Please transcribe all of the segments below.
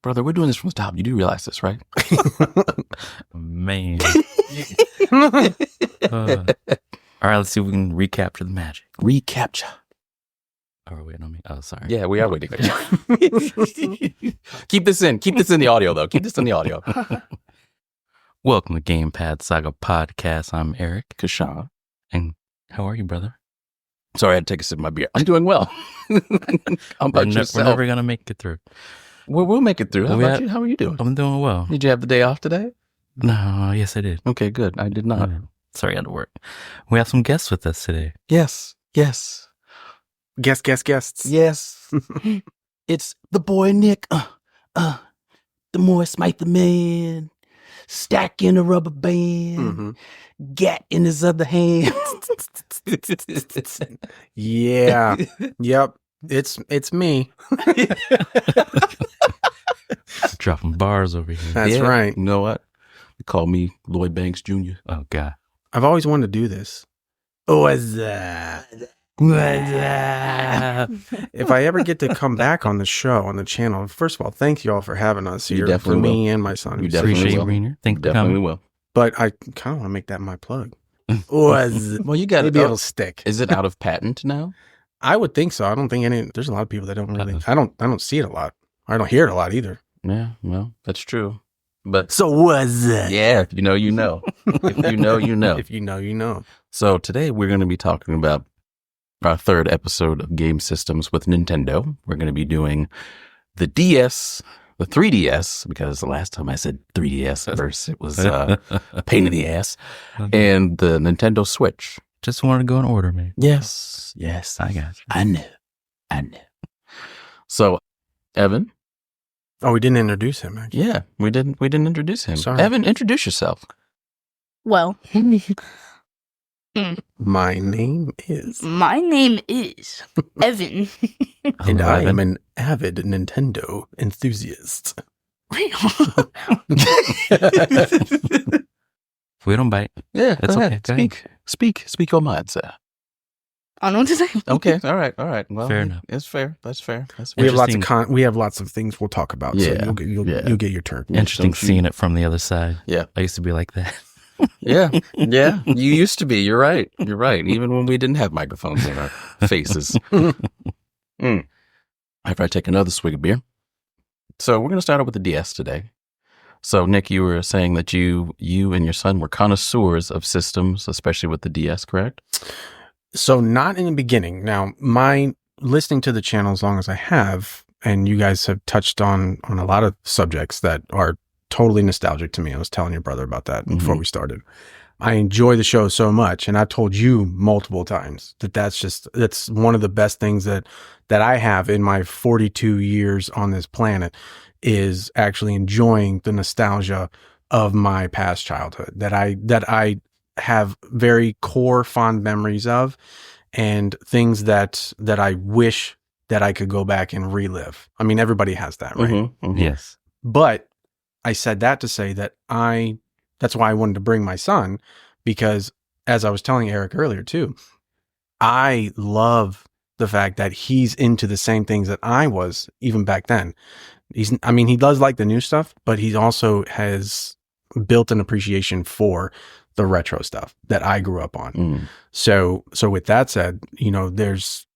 Brother, we're doing this from the top. You do realize this, right? Man. All right, let's see if we can recapture the magic. Recapture. Oh, we're waiting on me. Oh, sorry. Yeah, we are waiting. Keep this in. Keep this in the audio, though. Keep this in the audio. Welcome to Gamepad Saga Podcast. I'm Eric. Kishion. And how are you, brother? Sorry, I had to take a sip of my beer. I'm doing well. How about yourself? We're never going to make it through. Well, we'll make it through. How about you? How are you doing? I'm doing well. Did you have the day off today? No, yes, I did. Okay, good. I did not. Sorry, I had to work. We have some guests with us today. Yes. Guests. Yes. It's the boy Nick. The more Smite the man. Stack in a rubber band. Gat in his other hand. Yeah. Yep. It's me. Dropping bars over here. That's right. You know what? They call me Lloyd Banks Jr. Oh, God. I've always wanted to do this. What's that? If I ever get to come back on the show, on the channel, first of all, thank you all for having us here. You for me and my son. You definitely Appreciate will. Rainer. Thanks for Definitely coming. will. But I kind of want to make that my plug. Well, you got maybe it'll stick. Is it out of patent now? I would think so. I don't think there's a lot of people that don't really, I don't see it a lot. I don't hear it a lot either. Yeah, well, that's true. But So what's that? yeah, if you know, you know. If you know, you know. If you know, you know. So today we're going to be talking about our third episode of Game Systems with Nintendo. We're going to be doing the DS, the 3DS, because the last time I said 3DS first, it was a pain in the ass, and the Nintendo Switch. Just wanted to go in order, man. Yes, I got you. I know. So, Evan. Oh, we didn't introduce him, actually. Yeah, we didn't introduce him. Sorry. Evan, introduce yourself. Well, My name is. my name is Evan. And I Evan. am an avid Nintendo enthusiast. We don't bite. Yeah, That's go okay. ahead. Go ahead. Speak your mind, sir. I don't know what to say. Okay, all right. Well, Fair enough. It's fair. That's fair. We have lots of Interesting. we have lots of things we'll talk about. Yeah, So you'll get your turn. Interesting Don't you- seeing it from the other side. Yeah. I used to be like that. Yeah. You used to be. You're right. Even when we didn't have microphones in our faces. After I take another swig of beer. So we're going to start out with the DS today. So Nick, you were saying that you and your son were connoisseurs of systems, especially with the DS, correct? So not in the beginning. Now, my listening to the channel as long as I have, and you guys have touched on a lot of subjects that are totally nostalgic to me. I was telling your brother about that before we started. I enjoy the show so much, and I've told you multiple times that's one of the best things that I have in my 42 years on this planet is actually enjoying the nostalgia of my past childhood that I have very core fond memories of, and things that I wish that I could go back and relive. I mean, everybody has that, right? Yes. But I said that to say that that's why I wanted to bring my son, because as I was telling Eric earlier too, I love the fact that he's into the same things that I was even back then. He does like the new stuff, but he also has built an appreciation for the retro stuff that I grew up on. So with that said, there's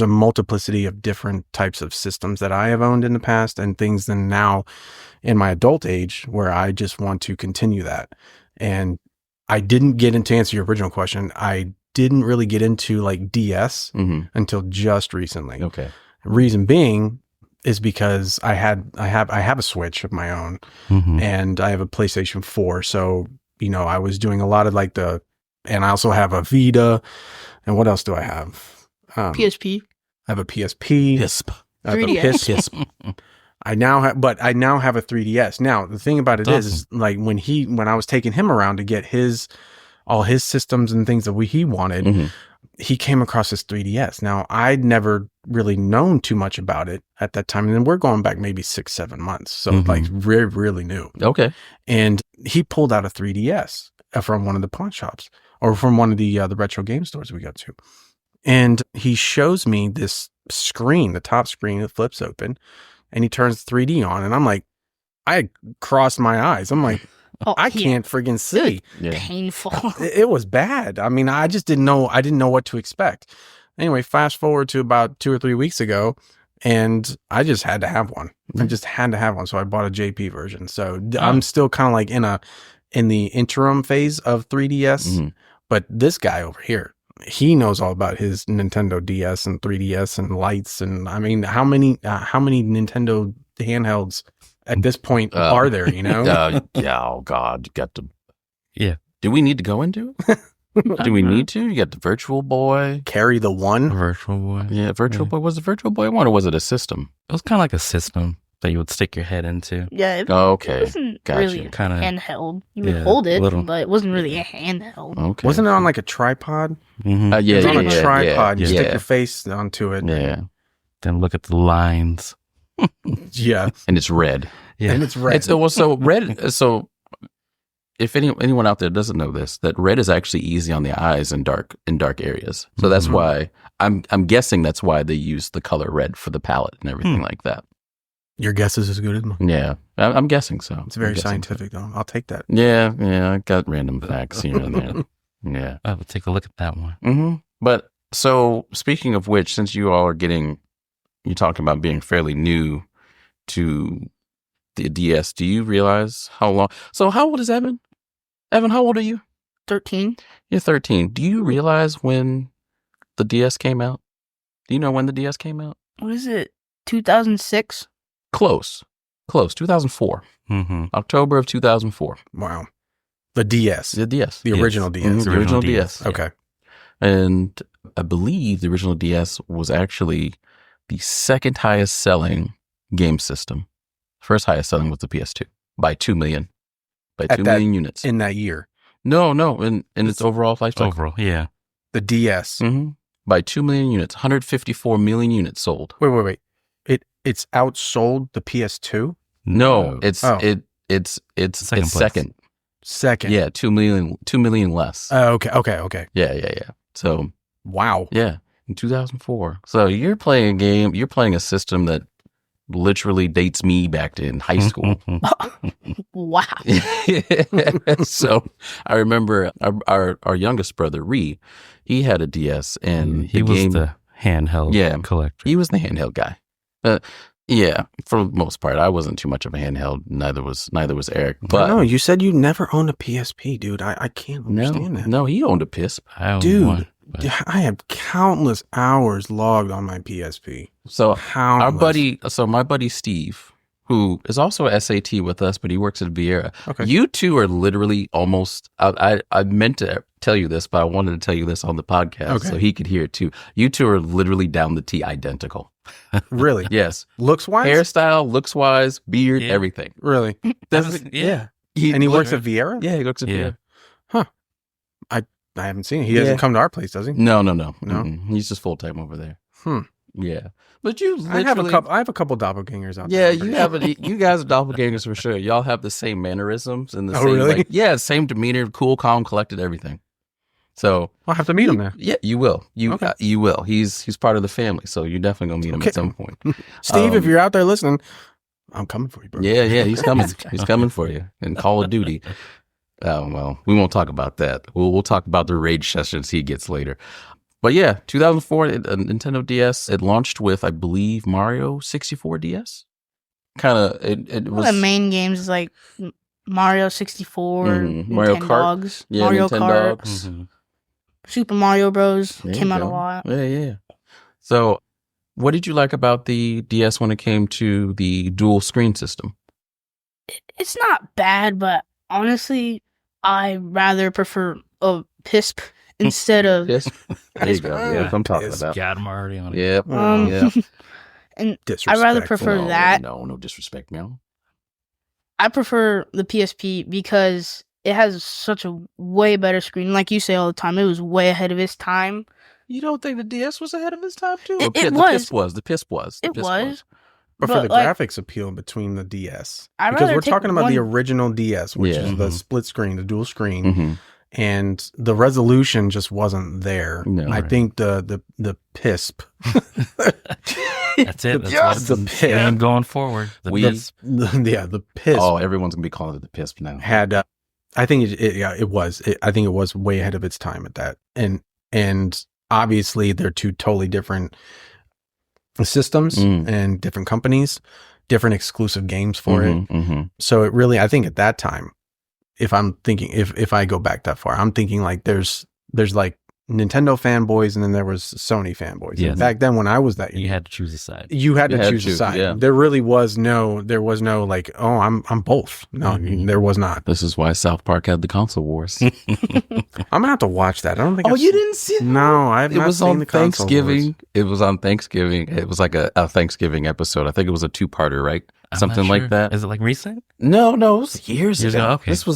a multiplicity of different types of systems that I have owned in the past and things then now in my adult age where I just want to continue that. And I didn't get into, answer your original question, I didn't really get into like DS until just recently. Okay. Reason being is because I have a Switch of my own and I have a PlayStation 4. So, I was doing a lot of and I also have a Vita. And what else do I have? PSP. I have a PSP. Pisp. I have a 3DS. Pisp. I now have a 3DS. Now, the thing about it is like when I was taking him around to get all his systems and things that he wanted, he came across his 3DS. Now, I'd never really known too much about it at that time. And then we're going back maybe 6-7 months. So like really, really new. Okay. And he pulled out a 3DS from one of the pawn shops or from one of the retro game stores we go to. And he shows me this screen, the top screen that flips open. and he turns 3D on, and I'm like, I crossed my eyes. I'm like, Oh, I yeah. can't friggin' see. Yeah. Painful. It was bad. I mean, I just didn't know. I didn't know what to expect. Anyway, fast forward to about 2 or 3 weeks ago, and I just had to have one. I just had to have one, so I bought a JP version. So I'm still kind of like in the interim phase of 3DS. Mm-hmm. But this guy over here, he knows all about his Nintendo DS and 3DS and lights. And I mean, how many Nintendo handhelds at this point are there? You know? Yeah. Oh God, you got to. Yeah. Do we need to go into it? Do we need to? You got the Virtual Boy. Carry the one. Virtual Boy. Yeah, Virtual Boy. Was the Virtual Boy one, or was it a system? It was kind of like a system that you would stick your head into. Yeah. It Okay, wasn't gotcha. really Kinda- handheld. You would yeah, hold it, little. but it wasn't really a handheld. Okay. Wasn't it on like a tripod? Mm-hmm. Yeah, It was on a yeah, tripod. yeah, You stick yeah. your face onto it. Yeah, Then look at the lines. Yeah. and it's red. Yeah. And it's red. It's well, so red. So if anyone out there doesn't know this, that red is actually easy on the eyes in dark areas. So that's Mhm. why I'm guessing that's why they use the color red for the palette and everything like that. Your guess is as good as mine. Yeah, I'm guessing so. It's very I'm guessing so. scientific, though. I'll take that. Yeah, I got random facts here and there. Yeah. I would take a look at that one. Mm-hmm. But so speaking of which, since you all are you're talking about being fairly new to the DS, do you realize how long? So how old is Evan? Evan, how old are you? 13. You're 13. Do you realize when the DS came out? Do you know when the DS came out? What is it? 2006? Close. 2004. Mm-hmm. October of 2004. Wow. The DS. The DS. The original DS. Mhm, the original DS. DS. Okay. And I believe the original DS was actually the second highest selling game system. First highest selling was the PS2 by 2 million. By At 2 that- million units. In that year. No, in its overall life cycle. Overall, yeah. The DS. Mm-hmm. By 2 million units. 154 million units sold. Wait. It's outsold the PS2? No, it's Oh. it's Second place. second. Second. Yeah, 2 million less. Okay. Yeah. So, Wow. yeah, in 2004. So you're playing a game, you're playing a system that literally dates me back to in high school. Wow. So I remember our youngest brother, Ree, he had a DS and he the was game, the handheld Yeah. collector. he was the handheld guy. Yeah, for the most part, I wasn't too much of a handheld. Neither was Eric. But no, you said you never owned a PSP, dude. I can't understand that. no, he owned a PISP. I own Dude, one, but I have countless hours logged on my PSP. So Countless. my buddy Steve, who is also a SAT with us, but he works at Vieira. Okay. You two are literally almost. I meant to tell you this, but I wanted to tell you this on the podcast Okay. so he could hear it too. You two are literally down the T identical. Really? Yes, Looks wise? hairstyle, looks wise, beard, Yeah. everything. Really? yeah. And he works at Vieira? Yeah, he works at Yeah. Vieira. I haven't seen it. He doesn't come to our place, does he? No. No? Mm-mm. He's just full time over there. Hmm. Yeah, but you I have a literally- couple. I have a couple doppelgangers out Yeah, there. you guys are doppelgangers for sure. Y'all have the same mannerisms and the Oh, same, really? same demeanor, cool, calm, collected, everything. So I'll have to meet him there. yeah, you will. Okay. You will. He's part of the family, so you're definitely gonna meet him Okay. at some point. Steve, if Um, you're out there listening, I'm coming for you, bro. Yeah, he's coming. He's coming for you in Call of Duty. Oh well, we won't talk about that. We'll talk about the rage sessions he gets later. But yeah, 2004, Nintendo DS. It launched with, I believe, Mario 64 DS. Kind of, it One was of the main games is like Mario 64, Mario Kart. Nintendogs, Yeah, Mario Nintendogs. Kart, Mhm. Super Mario Bros. There came you out a go. lot. Yeah. So, what did you like about the DS when it came to the dual screen system? It's not bad, but honestly, I rather prefer a PISP instead of Yes. There you go. Yeah, that's what I'm talking Yes. about. Got him already on it. Yep. Um, Yeah. and Disrespectful. I rather prefer No, that. No disrespect, man. I prefer the PSP because it has such a way better screen. Like you say all the time, it was way ahead of its time. You don't think the DS was ahead of its time too? It The was. PISP was. The PISP was. The It PISP was. But for But, the like, graphics appeal between the DS. I'd Because rather we're take talking about the one- original DS, which Yeah. is the Mhm. split screen, the dual screen. Mhm. and the resolution just wasn't there. No, I right. think the PISP, That's it. That's Yeah, what it's the the pit. name going forward. The We- pits. the PISP Oh, everyone's gonna be calling it the PISP now. had. I think it was. I think it was way ahead of its time at that, and obviously they're two totally different systems and different companies, different exclusive games for it. Mhm. So it really, I think at that time, if I'm thinking, if I go back that far, I'm thinking like there's like Nintendo fanboys and then there was Sony fanboys. Yes. And back then when I was that You had to choose a side. you had to You had to choose a choose, side. yeah. There was no like, oh, I'm both. No, Mhm. there was not. This is why South Park had the console wars. I'm gonna have to watch that. I don't think. Oh, I've you seen- didn't see it? No, I have It not was seen on the console wars. Thanksgiving. It was on Thanksgiving. It was like a Thanksgiving episode. I think it was a 2-parter, right? I'm Something not like sure. that. Is it like recent? No, it was years Years ago. ago? Okay. This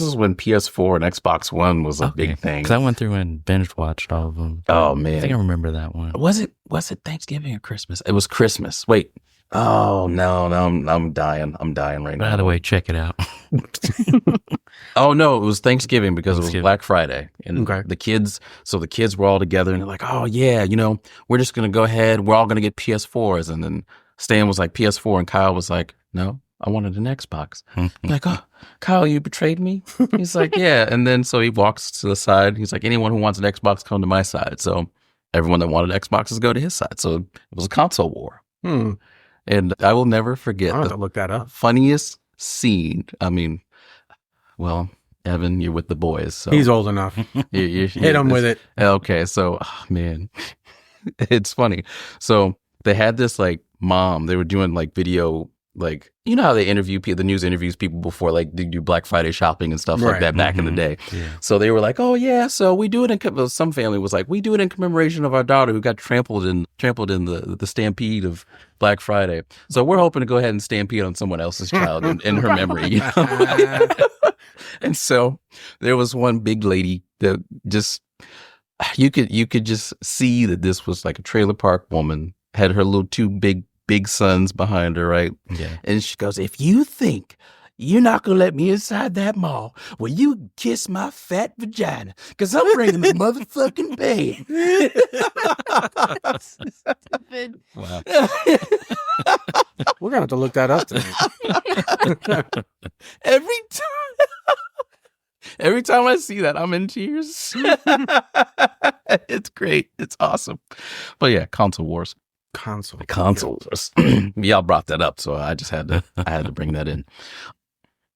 is when PS4 and Xbox One was a big thing. Because I went through and binge watched all of them. Oh, I man. think I remember that one. Was it Thanksgiving or Christmas? It was Christmas. Wait. Oh no, I'm dying. I'm dying right But now. either way, check it out. Oh no, it was Thanksgiving because it was Thanksgiving. Black Friday, and Okay. the kids were all together, and they're like, "Oh yeah, we're just gonna go ahead. We're all gonna get PS4s." And then Stan was like PS4, and Kyle was like, "No, I wanted an Xbox." I'm like, "Oh, Kyle, you betrayed me." He's like, "Yeah." And then so he walks to the side. He's like, "Anyone who wants an Xbox, come to my side." So everyone that wanted Xboxes go to his side. So it was a console war, and I will never forget I'll have the to look that up. funniest scene. I mean, well, Evan, you're with the boys, so He's old enough. you Hit him with it. Okay, so man, it's funny. So they had this like mom. They were doing like video, like how they interview people, the news interviews people before like they do Black Friday shopping and stuff like Right. that back in the day. Yeah. So they were like, "Oh yeah, so we do it in." Some family was like, "We do it in commemoration of our daughter who got trampled in the stampede of Black Friday. So we're hoping to go ahead and stampede on someone else's child in her memory." And so there was one big lady that just you could just see that this was like a trailer park woman, had her little two big sons behind her, right? Yeah. And she goes, "If you think you're not going to let me inside that mall, well, you kiss my fat vagina, because I'm bringing the motherfucking pain." Stupid. Wow. We're gonna have to look that up tonight. Every time I see that, I'm in tears. It's great. It's awesome. But yeah, console wars. Console. Console wars. Y'all brought that up, so I just had to bring that in.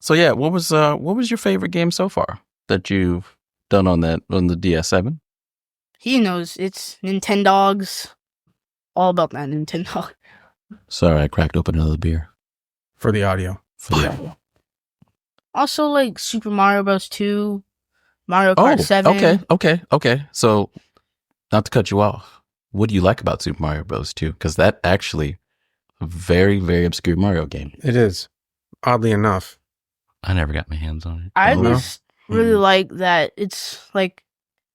So yeah, what was your favorite game so far that you've done on the DS7? He knows it's Nintendogs. All about that Nintendo. Sorry, I cracked open another beer. For the audio. Also, like Super Mario Bros. 2, Mario Kart 7. Okay. So, not to cut you off, what do you like about Super Mario Bros. 2? Because that actually a very, very obscure Mario game. It is. Oddly enough. I never got my hands on it. I Oh, no? just really like that it's like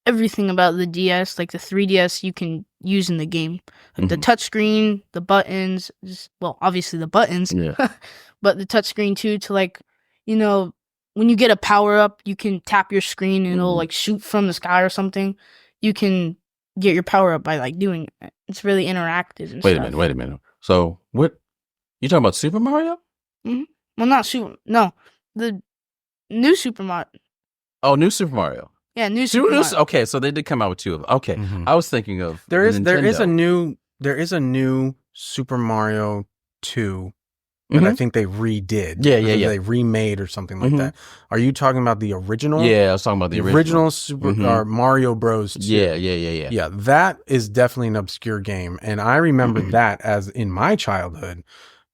everything about the DS, like the 3DS, you can use in the game. Like the touchscreen, the buttons, obviously the buttons, Yeah. but the touchscreen too, to like, when you get a power up, you can tap your screen and it'll like shoot from the sky or something. You can get your power up by like doing it. It's really interactive and Wait stuff. a minute. So, what you talking about? Super Mario? Well, not Super. No, the new Super Mario. Oh, new Super Mario. Yeah, new Super Mario. Okay, so they did come out with two of them. Okay, Mhm. I was thinking of There is a Nintendo. new Super Mario 2 that I think they redid. Yeah, Or yeah. They remade or something like Mhm. that. Are you talking about the original? Yeah, I was talking about The original Super Mhm. or Mario Bros. 2. Yeah. Yeah, that is definitely an obscure game. And I remember that as in my childhood,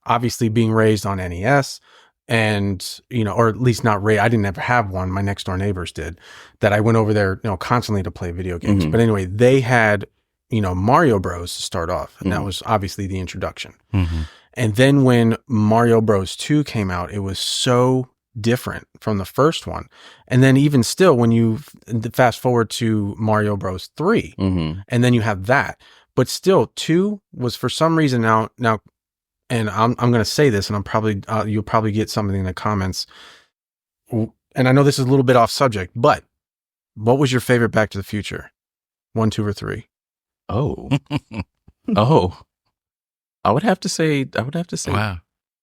obviously being raised on NES and, or at least not raised. I didn't ever have one. My next door neighbors did, that I went over there, constantly to play video games. Mhm. But anyway, they had, Mario Bros. To start off. And that Mhm. was obviously the introduction. Mm-hmm. And then when Mario Bros. 2 came out, it was so different from the first one. And then even still, when you fast forward to Mario Bros. 3, Mm-hmm. and then you have that, but still 2 was for some reason now, and I'm going to say this, and I'm probably, you'll probably get something in the comments. And I know this is a little bit off subject, but What was your favorite Back to the Future? 1, 2, or 3? Oh. Oh. I would have to say. Wow.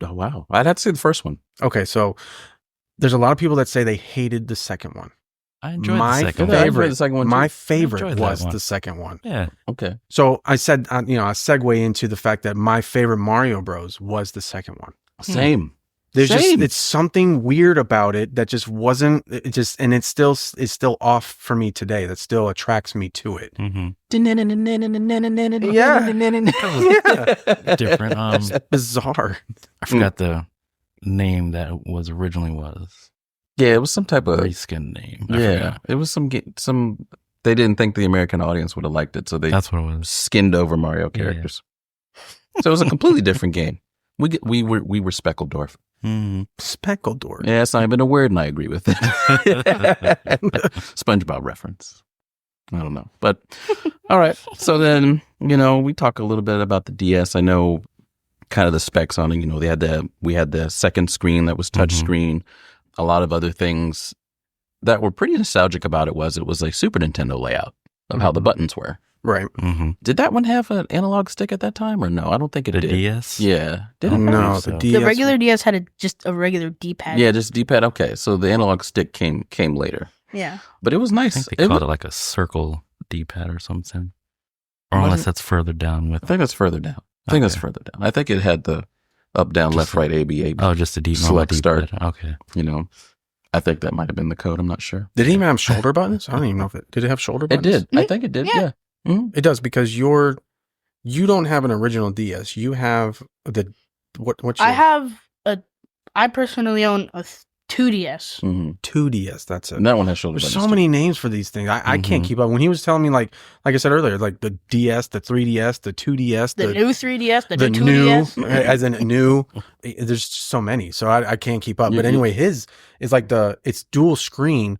Oh, wow. I'd have to say the first one. Okay, so there's a lot of people that say they hated the second one. I enjoyed My the second Yeah, I one. enjoyed the second one, too. My enjoyed favorite that was one. the second one. Yeah. Okay. So I said, I segue into the fact that my favorite Mario Bros was the second one. Same. There's Same. it's something weird about it that just wasn't, and it's still off for me today. That still attracts me to it. Yeah. Different. It's bizarre. I forgot the name that was originally was. Yeah, it was some type of Reskin name. I yeah. forgot. It was some. They didn't think the American audience would have liked it, so they That's what it was. skinned over Mario characters. So it was a completely different game. We were Speckledorf. Mm. Speckledorf. Yeah, it's not even a word, and I agree with it. SpongeBob reference. I don't know, but all right. So then, we talk a little bit about the DS. I know kind of the specs on it. We had the second screen that was touch screen. A lot of other things that were pretty nostalgic about it was like Super Nintendo layout of how the buttons were. Right. Mm-hmm. Did that one have an analog stick at that time or no? I don't think it The did. DS? Yeah. Did it? No, so. the DS. The regular DS had just a regular D-pad. Yeah, just D-pad. Okay, so the analog stick came later, Yeah. but it was I nice. think they called it like a circle D-pad or something. Or Was unless it? that's further down with. I think that's further down. I think that's Okay. further down. I think it had the up, down, Just left, right, A, B, A, B. Oh, just a D-pad. Select start. Okay. I think that might have been the code. I'm not sure. Did it even have shoulder buttons? I don't even know if did it have shoulder It buttons? did. I think it did. Yeah. Yeah. Mhm. It does because you don't have an original DS. You have what's your I personally own a 2DS. Mhm. 2DS. That's it. And that one has shoulder There's buttons. so many names for these things. I can't Mhm. keep up. When he was telling me like I said earlier, like the DS, the 3DS, the 2DS, The new 3DS, the new new, 2DS. as in new. There's so many, so I can't keep up. You- But anyway, his is like it's dual screen,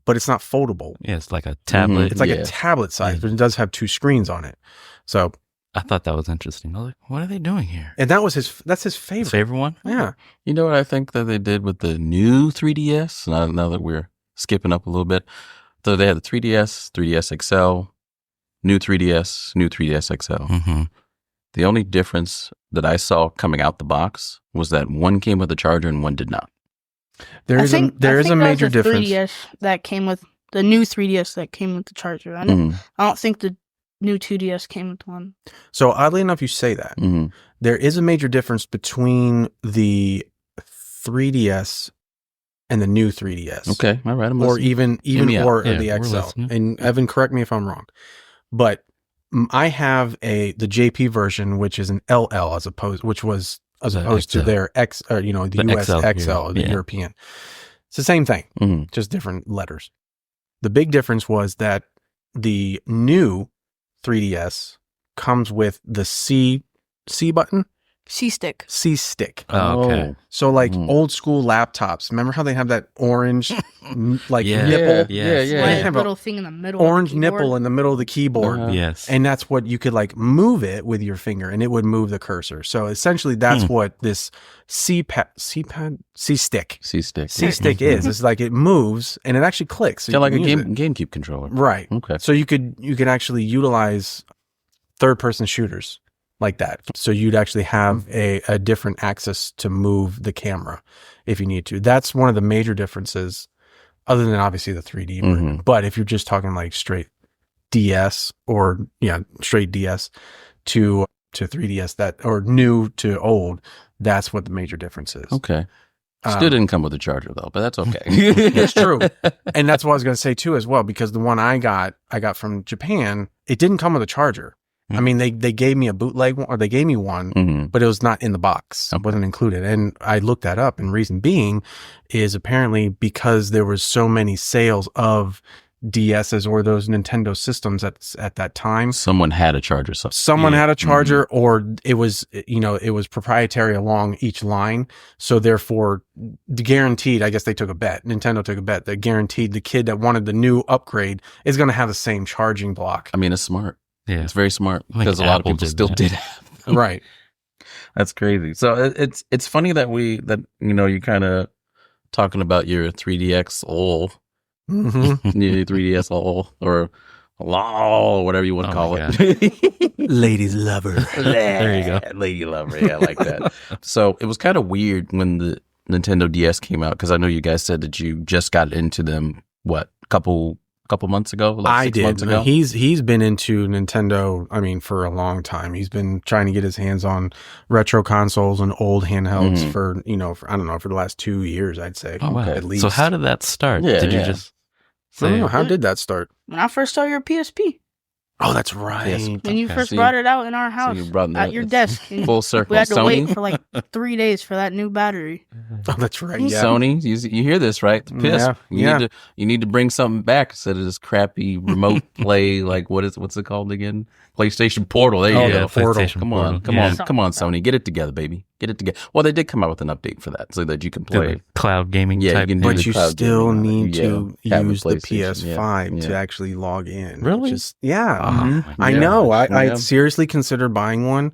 but it's not foldable. Yeah, it's like a tablet. It's like Yeah. a tablet size, Yeah. but it does have 2 screens on it. So, I thought that was interesting. I was like, what are they doing here? and that's his His favorite. favorite one? Yeah. You know what I think that they did with the new 3DS? Now that we're skipping up a little bit. So they had the 3DS, 3DS XL, new 3DS, new 3DS XL. Mm-hmm. The only difference that I saw coming out the box was that one came with a charger and one did not. There is a major difference. 3DS that came with the new 3DS that came with the charger. I Mhm. don't think the new 2DS came with one. So oddly enough, you say that. Mhm. There is a major difference between the 3DS and the new 3DS. Okay, all right. I'm Or listening. even me out. or Yeah, the we're XL. listening. And Evan, correct me if I'm wrong. But I have the JP version, which is an LL as opposed to XL. their X, or the The US XL, XL, the yeah. European. It's the same thing, Mhm. just different letters. The big difference was that the new 3DS comes with the C button, C-Stick. C stick. Oh, okay. So like Mhm. old school laptops, remember how they have that orange Yeah. nipple? Yes. Yeah. They Like have a a little thing in the middle. of the orange keyboard. nipple in the middle of the keyboard. Uh-huh. Yes. And that's what you could like move it with your finger and it would move the cursor. So essentially that's what this C-stick C-stick. C-stick is. It's like it moves and it actually clicks. So Yeah, you like a can use it. GameCube controller. Right. Okay. So you could actually utilize third person shooters like that. So you'd actually have a different axis to move the camera if you need to. That's one of the major differences, other than obviously the 3D version. Mhm. But if you're just talking like straight DS or straight DS to 3DS or new to old, that's what the major difference is. Okay. Still didn't come with a charger though, but that's okay. That's true. And that's what I was going to say too as well, because the one I got from Japan, it didn't come with a charger. I mean, they gave me a bootleg one, or they gave me one, Mhm. but it was not in the box. It wasn't included. And I looked that up, and reason being is apparently because there was so many sales of DSs or those Nintendo systems at that time. Someone had a charger. Someone Yeah. had a charger, or it was proprietary along each line. So therefore, guaranteed, I guess they took a bet. Nintendo took a bet that guaranteed the kid that wanted the new upgrade is going to have the same charging block. I mean, it's smart. Yeah. It's very smart I think because a lot of Apple people did still that. did have them. Right. That's crazy. So it's funny that you kind of talking about your 3DX Mm-hmm. The 3DS lol or lol, whatever you want to call it. Ladies lover. There you go. Lady lover. Yeah, I like that. So it was kind of weird when the Nintendo DS came out because I know you guys said that you just got into them. What, couple months ago? Like I 6 did. months ago? He's been into Nintendo, I mean, for a long time. He's been trying to get his hands on retro consoles and old handhelds for I don't know, for the last 2 years, I'd say. Oh, wow. At least. So how did that start? Yeah, Did you yeah. just I don't say, know. How did that start? When I first saw your PSP, Oh, that's right. Yes. when you Okay. first So brought it out in our house you brought at your desk, and full circle. we had to wait Sony, for like 3 days for that new battery. Oh, that's right. Yeah. Sony, you hear this, right? The piss. Yeah. You need to bring something back instead of this crappy remote play. Like what's it called again? PlayStation Portal. There you Oh, go. the Portal. PlayStation Come Portal. on, come Yeah. on, come on, Sony, get it together, baby, get it together. Well, they did come out with an update for that, so that you can Do play. the cloud gaming Yeah, you type can do thing? But the you cloud still gaming, need yeah, to have a use the PlayStation, PS5 to yeah. actually log in. Really? Which is, yeah. Oh, Mhm. my I Yeah. know. I Yeah. seriously considered buying one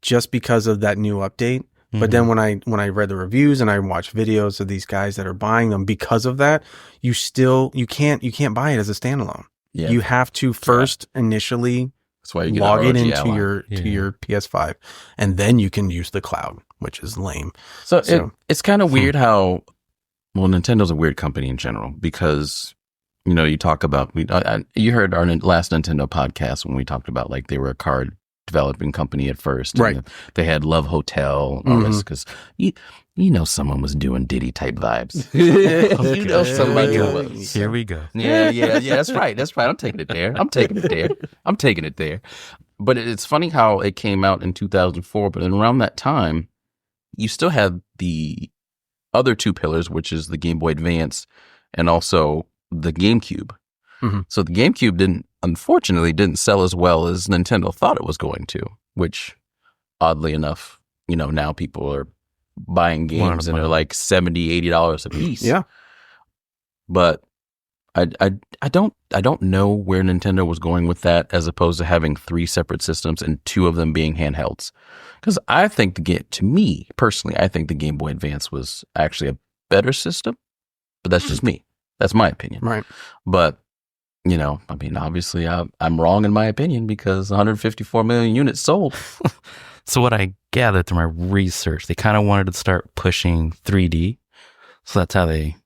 just because of that new update. But then when I read the reviews and I watched videos of these guys that are buying them because of that, you can't buy it as a standalone. Yeah, You have to first initially that's why you get log a it ROG into Ally. to Yeah. your PS5, and then you can use the cloud, which is lame. So, So- it's kind of weird how, well, Nintendo's a weird company in general because, you talk about, you heard our last Nintendo podcast when we talked about like they were a card developing company at first. Right. And they had Love Hotel and all this because someone was doing Diddy type vibes. Somebody was. Here we go. Yeah. That's right. I'm taking it there. But it's funny how it came out in 2004, but around that time, you still had the other two pillars, which is the Game Boy Advance and also the GameCube. Mhm. So the GameCube unfortunately didn't sell as well as Nintendo thought it was going to, which oddly enough, now people are buying games and they're like $70, $80 a piece. Yeah. But I don't know where Nintendo was going with that as opposed to having 3 separate systems and 2 of them being handhelds. Because I think to me personally, I think the Game Boy Advance was actually a better system, but that's just me. That's my opinion. Right. But, obviously I'm wrong in my opinion because 154 million units sold. So what I gathered through my research, they kind of wanted to start pushing 3D. So that's how they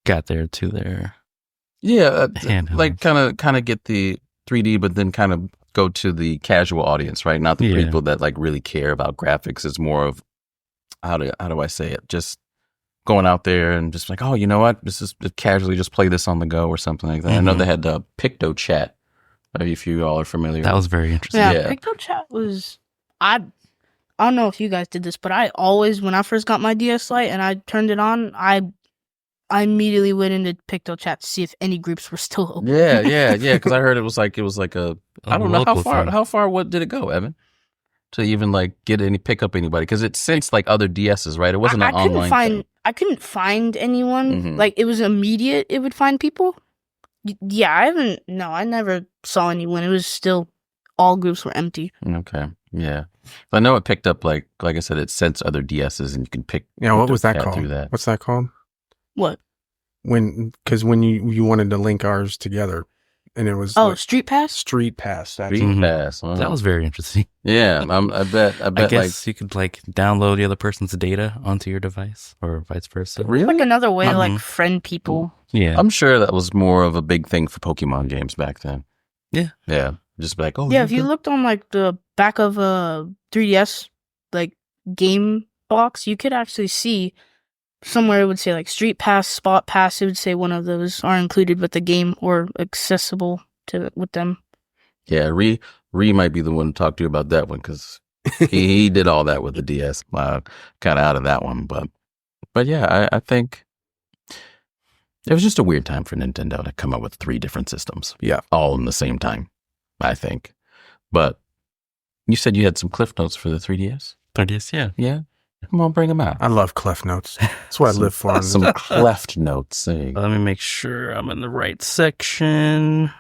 got there to their Yeah, handhelds. like kind of get the 3D, but then kind of go to the casual audience, right? Not the Yeah. people that like really care about graphics. It's more of how do I say it? Just going out there and just like, oh, you know what? This is casually just play this on the go or something like that. I know Mhm. they had the Picto Chat. If you all are familiar. That was very interesting. Yeah, Yeah. Picto Chat was I don't know if you guys did this, but I always, when I first got my DS Lite and I turned it on, I immediately went into Picto Chat to see if any groups were still open. Yeah. Because I heard it was like a I don't know local thing. how far what did it go, Evan? To even like pick up anybody because it sensed like other DSs, right? It wasn't an online thing. I couldn't find anyone. Mhm. Like it was immediate. It would find people. Yeah, I never saw anyone. It was still all groups were empty. Okay. Yeah. I know it picked up like I said, it sensed other DSs and you can pick. Yeah. What the was that cat called? through that. What's that called? What? Because when you wanted to link ours together, and it was Oh, like Street Pass. Street Pass. That's Street Mhm. Pass. That was very interesting. Yeah. I bet I guess you could like download the other person's data onto your device or vice versa. really. Like another way to like Mhm. friend people. Yeah. I'm sure that was more of a big thing for Pokemon games back then. Yeah. Yeah. Just be like, oh Yeah, if you looked on like the back of a 3DS like game box, you could actually see somewhere it would say like Street Pass, Spot Pass. It would say one of those are included with the game or accessible to with them. Yeah, Ree might be the one to talk to you about that one because he did all that with the DS. Kind of out of that one, but yeah, I think it was just a weird time for Nintendo to come up with 3 different systems. Yeah. All in the same time, I think. But you said you had some cliff notes for the 3DS? 3DS, yeah. Yeah. Come on, bring them out. I love Clef Notes. That's what I live for. Some cleft notes. Saying. Let me make sure I'm in the right section.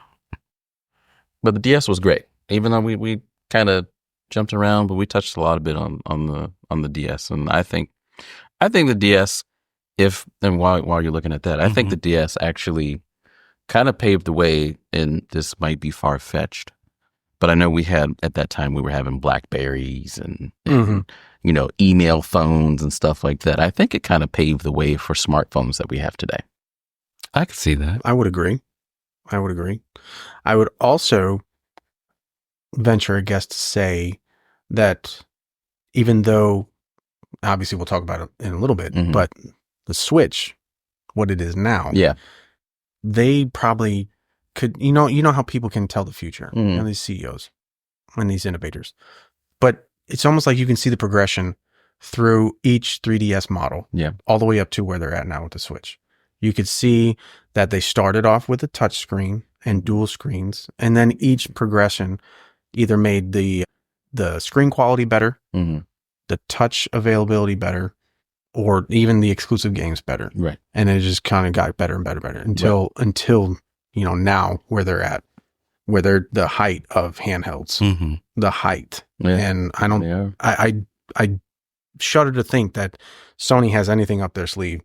But the DS was great. Even though we kind of jumped around, but we touched a lot of bit on the DS. And I think the DS, while you're looking at that, I think the DS actually kind of paved the way, and this might be far-fetched, but I know we had, at that time, we were having Blackberries and you know, email phones and stuff like that. I think it kind of paved the way for smartphones that we have today. I could see that. I would agree. I would also venture a guess to say that even though, obviously we'll talk about it in a little bit, but the Switch, what it is now, they probably could, you know how people can tell the future, you know, these CEOs and these innovators, but it's almost like you can see the progression through each 3DS model, all the way up to where they're at now with the Switch. You could see that they started off with a touch screen and dual screens, and then each progression either made the screen quality better, the touch availability better, or even the exclusive games better. Right. And it just kind of got better and better until you know, now where they're at, where they're the height of handhelds, the height. Yeah. And I don't, I shudder to think that Sony has anything up their sleeve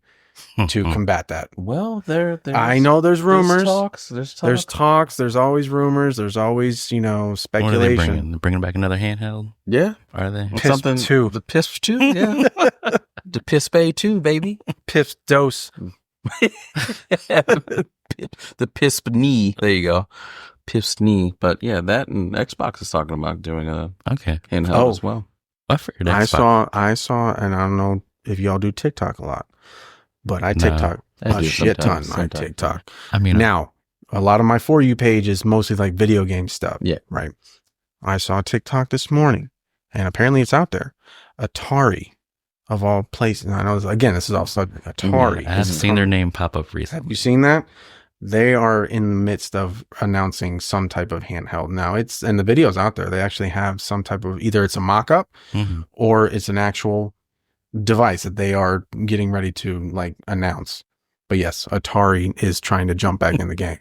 to combat that. Well, I know there's rumors. There's talks. There's always rumors. There's always, you know, speculation. What are they bringing? They're bringing back another handheld? Yeah. Are they? Something 2. The PISP 2, yeah. The PISP 2, baby. Piff dose. The PISP knee. There you go. PISP knee. But yeah, that and Xbox is talking about doing a handheld as well. I figured Xbox. I saw, and I don't know if y'all do TikTok a lot, but I TikTok a shit ton. I TikTok. I mean, now a lot of my For You page is mostly like video game stuff. Yeah. Right. I saw TikTok this morning, and apparently it's out there. Atari, of all places. And I know, again, this is off subject. Atari. I have seen their name pop up recently. Have you seen that? They are in the midst of announcing some type of handheld. Now and the video's out there. They actually have some type of, either it's a mock-up or it's an actual device that they are getting ready to like announce. But yes, Atari is trying to jump back in the game.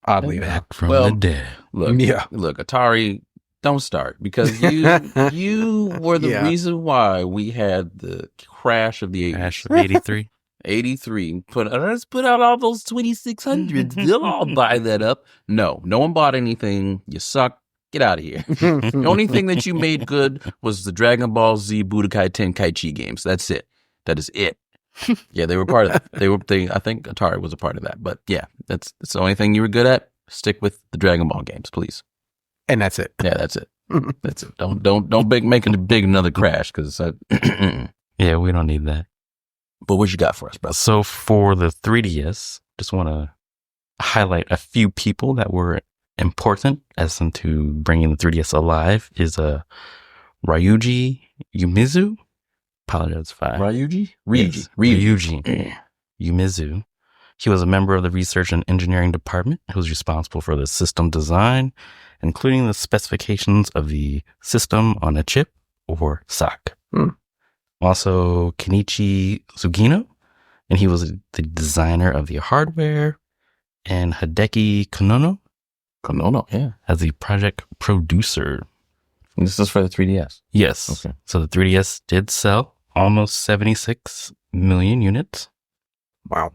Oddly enough. Back from the dead. Look, Atari, don't start, because you were the reason why we had the crash of the 80s. Crash of 83. 83. Let's put out all those 2600s. They'll all buy that up. No one bought anything. You suck. Get out of here. The only thing that you made good was the Dragon Ball Z Budokai Tenkaichi games. That's it. That is it. Yeah, they were part of that. I think Atari was a part of that. But yeah, that's the only thing you were good at. Stick with the Dragon Ball games, please. And that's it. Yeah, that's it. That's it. Don't make it big another crash, because yeah, we don't need that. But what you got for us, bro? So for the 3DS, just want to highlight a few people that were important as into bringing the 3DS alive. Is Ryuji Umezu. Apologize if I... Ryuji Umezu. He was a member of the research and engineering department who was responsible for the system design, including the specifications of the system on a chip, or SoC. Also, Kenichi Sugino, and he was the designer of the hardware, and Hideki Konono, yeah, as the project producer. And this is for the 3DS? Yes. Okay. So the 3DS did sell almost 76 million units. Wow.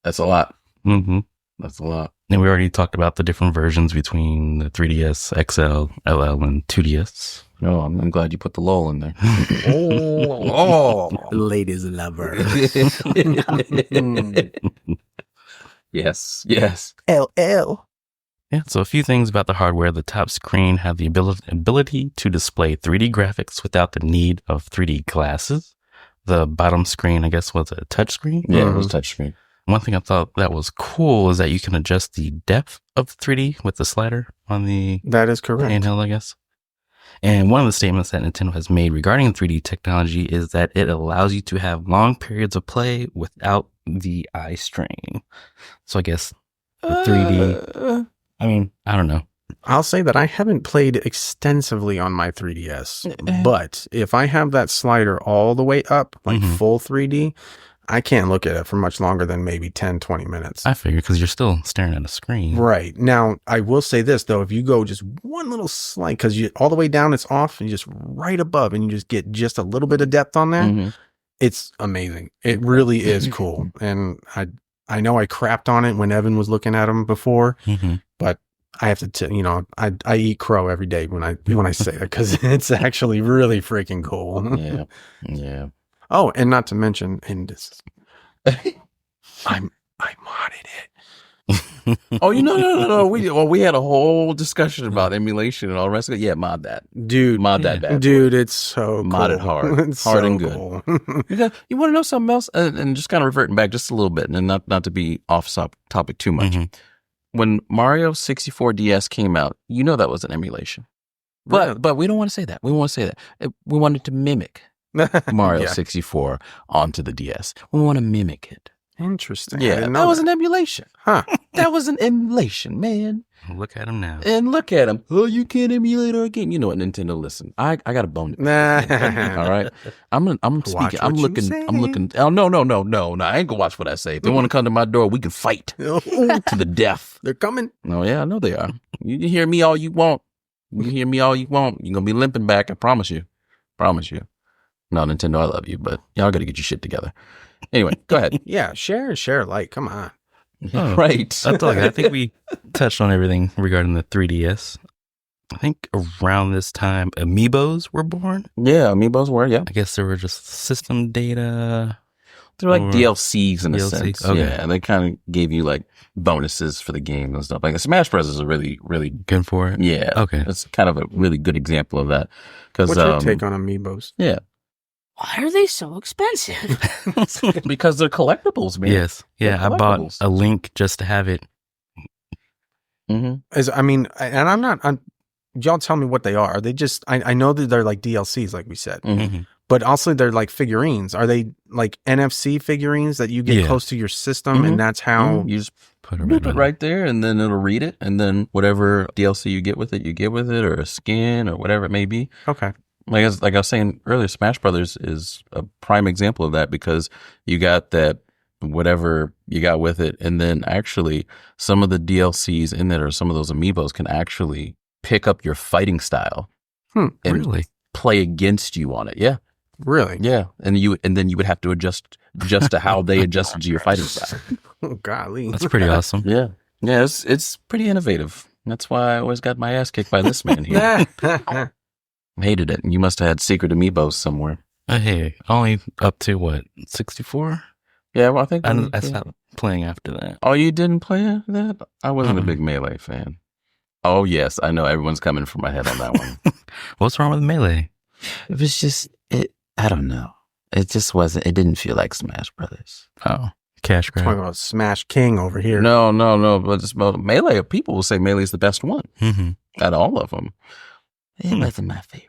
That's a lot. Mm-hmm. That's a lot. And we already talked about the different versions between the 3DS, XL, LL, and 2DS. No, I'm glad you put the LOL in there. Ladies lover. Yes. LL. Yeah, so a few things about the hardware. The top screen had the ability to display 3D graphics without the need of 3D glasses. The bottom screen, I guess, was a touch screen. Yeah, it was touch screen. One thing I thought that was cool is that you can adjust the depth of 3D with the slider on the that is correct handheld, I guess. And one of the statements that Nintendo has made regarding 3D technology is that it allows you to have long periods of play without the eye strain. So I guess the 3D, I mean, I don't know. I'll say that I haven't played extensively on my 3DS, but if I have that slider all the way up, like full 3D, I can't look at it for much longer than maybe 10, 20 minutes. I figure because you're still staring at a screen. Right. Now, I will say this, though. If you go just one little slide, because you all the way down, it's off, and you just right above, and you just get just a little bit of depth on there, it's amazing. It really is cool. And I know I crapped on it when Evan was looking at them before, Mm-hmm. but I have to, I eat crow every day when I say that because it's actually really freaking cool. Yeah. Yeah. Oh, and not to mention, and this, I modded it. Oh, no. We had a whole discussion about emulation and all the rest of it. Yeah, mod that. Dude, Mod that bad. dude, it's so Mod cool. it hard. It's Hard so and good. cool. You want to know something else? And just kind of reverting back just a little bit, and not to be off topic too much. Mm-hmm. When Mario 64 DS came out, that was an emulation. But we don't want to say that. We want to say that. We wanted to mimic Mario Yeah. 64 onto the DS. We want to mimic it. Interesting. I Yeah, didn't that know was an emulation. Huh. That was an emulation, man. Look at him now. And look at him. Oh, you can't emulate our game. You know what, Nintendo? Listen, I got a bone. Nah. All right, I'm Watch speaking. I'm what you looking. say. Oh no! I ain't gonna watch what I say. If they want to come to my door, we can fight to the death. They're coming. Oh yeah, I know they are. You hear me all you want. You're gonna be limping back. I promise you. No, Nintendo, I love you, but y'all got to get your shit together. Anyway, go ahead. Yeah, share like, come on. Oh, Right. That's all. I think we touched on everything regarding the 3DS. I think around this time, Amiibos were born. Yeah, Amiibos were. Yeah, I guess there were just system data. they're like Or DLCs in a DLC? sense. Okay. Yeah, they kind of gave you like bonuses for the game and stuff. Like Smash Bros is a really, really Good for it. yeah. Okay. It's kind of a really good example of that. Because What's your take on Amiibos? yeah, Why are they so expensive? because they're collectibles, man. Yes. Yeah. They're I bought collectibles. a Link just to have it. Mm-hmm. Y'all tell me what they are. Are they just, I know that they're like DLCs, like we said, Mm-hmm. but also they're like figurines. Are they like NFC figurines that you get Yeah. close to your system Mhm. and that's how, You just Put boop it right there, and then it'll read it, and then whatever DLC you get with it, or a skin, or whatever it may be. okay. Like I was saying earlier, Smash Brothers is a prime example of that because you got that whatever you got with it, and then actually some of the DLCs in there or some of those amiibos can actually pick up your fighting style and Really? play against you on it. Yeah, Really? yeah, and then you would have to adjust to how they adjusted to your fighting style. Oh, golly. That's pretty awesome. Yeah, yeah, it's pretty innovative. That's why I always got my ass kicked by this man here. Hated it. You must have had secret amiibos somewhere. Hey, only up to what, 64? Yeah, well, I think I stopped playing after that. Oh, you didn't play that? I wasn't a Mm-mm. big Melee fan. Oh, yes. I know everyone's coming for my head on that one. What's wrong with Melee? It was just, I don't know. It just wasn't, it didn't feel like Smash Brothers. Oh, cash Talking grab. about Smash King over here. No. But it's, well, Melee, people will say Melee is the best one Mm-hmm. out of all of them. It Hmm. wasn't my favorite.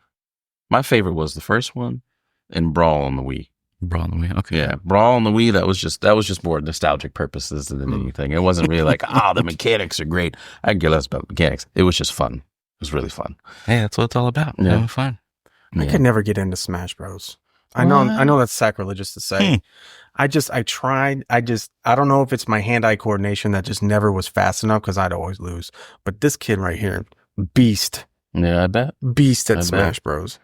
My favorite was the first one and Brawl on the Wii. Brawl on the Wii. Okay. Yeah, Brawl on the Wii, that was just more nostalgic purposes than anything. It wasn't really like, the mechanics are great. I could care less about the mechanics. It was just fun. It was really fun. Hey, that's what it's all about. Yeah. Having fun. I Yeah. could never get into Smash Bros. I know that's sacrilegious to say. I tried. I don't know if it's my hand-eye coordination that just never was fast enough because I'd always lose. But this kid right here, beast Yeah, I bet. at I Smash bet. Bros.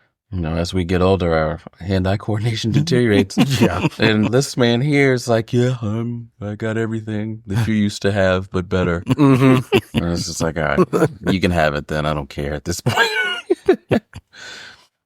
As we get older, our hand-eye coordination deteriorates. Yeah. And this man here is like, yeah, I got everything that you used to have, but better. Mm-hmm. And it's just like, all right, you can have it then. I don't care at this point.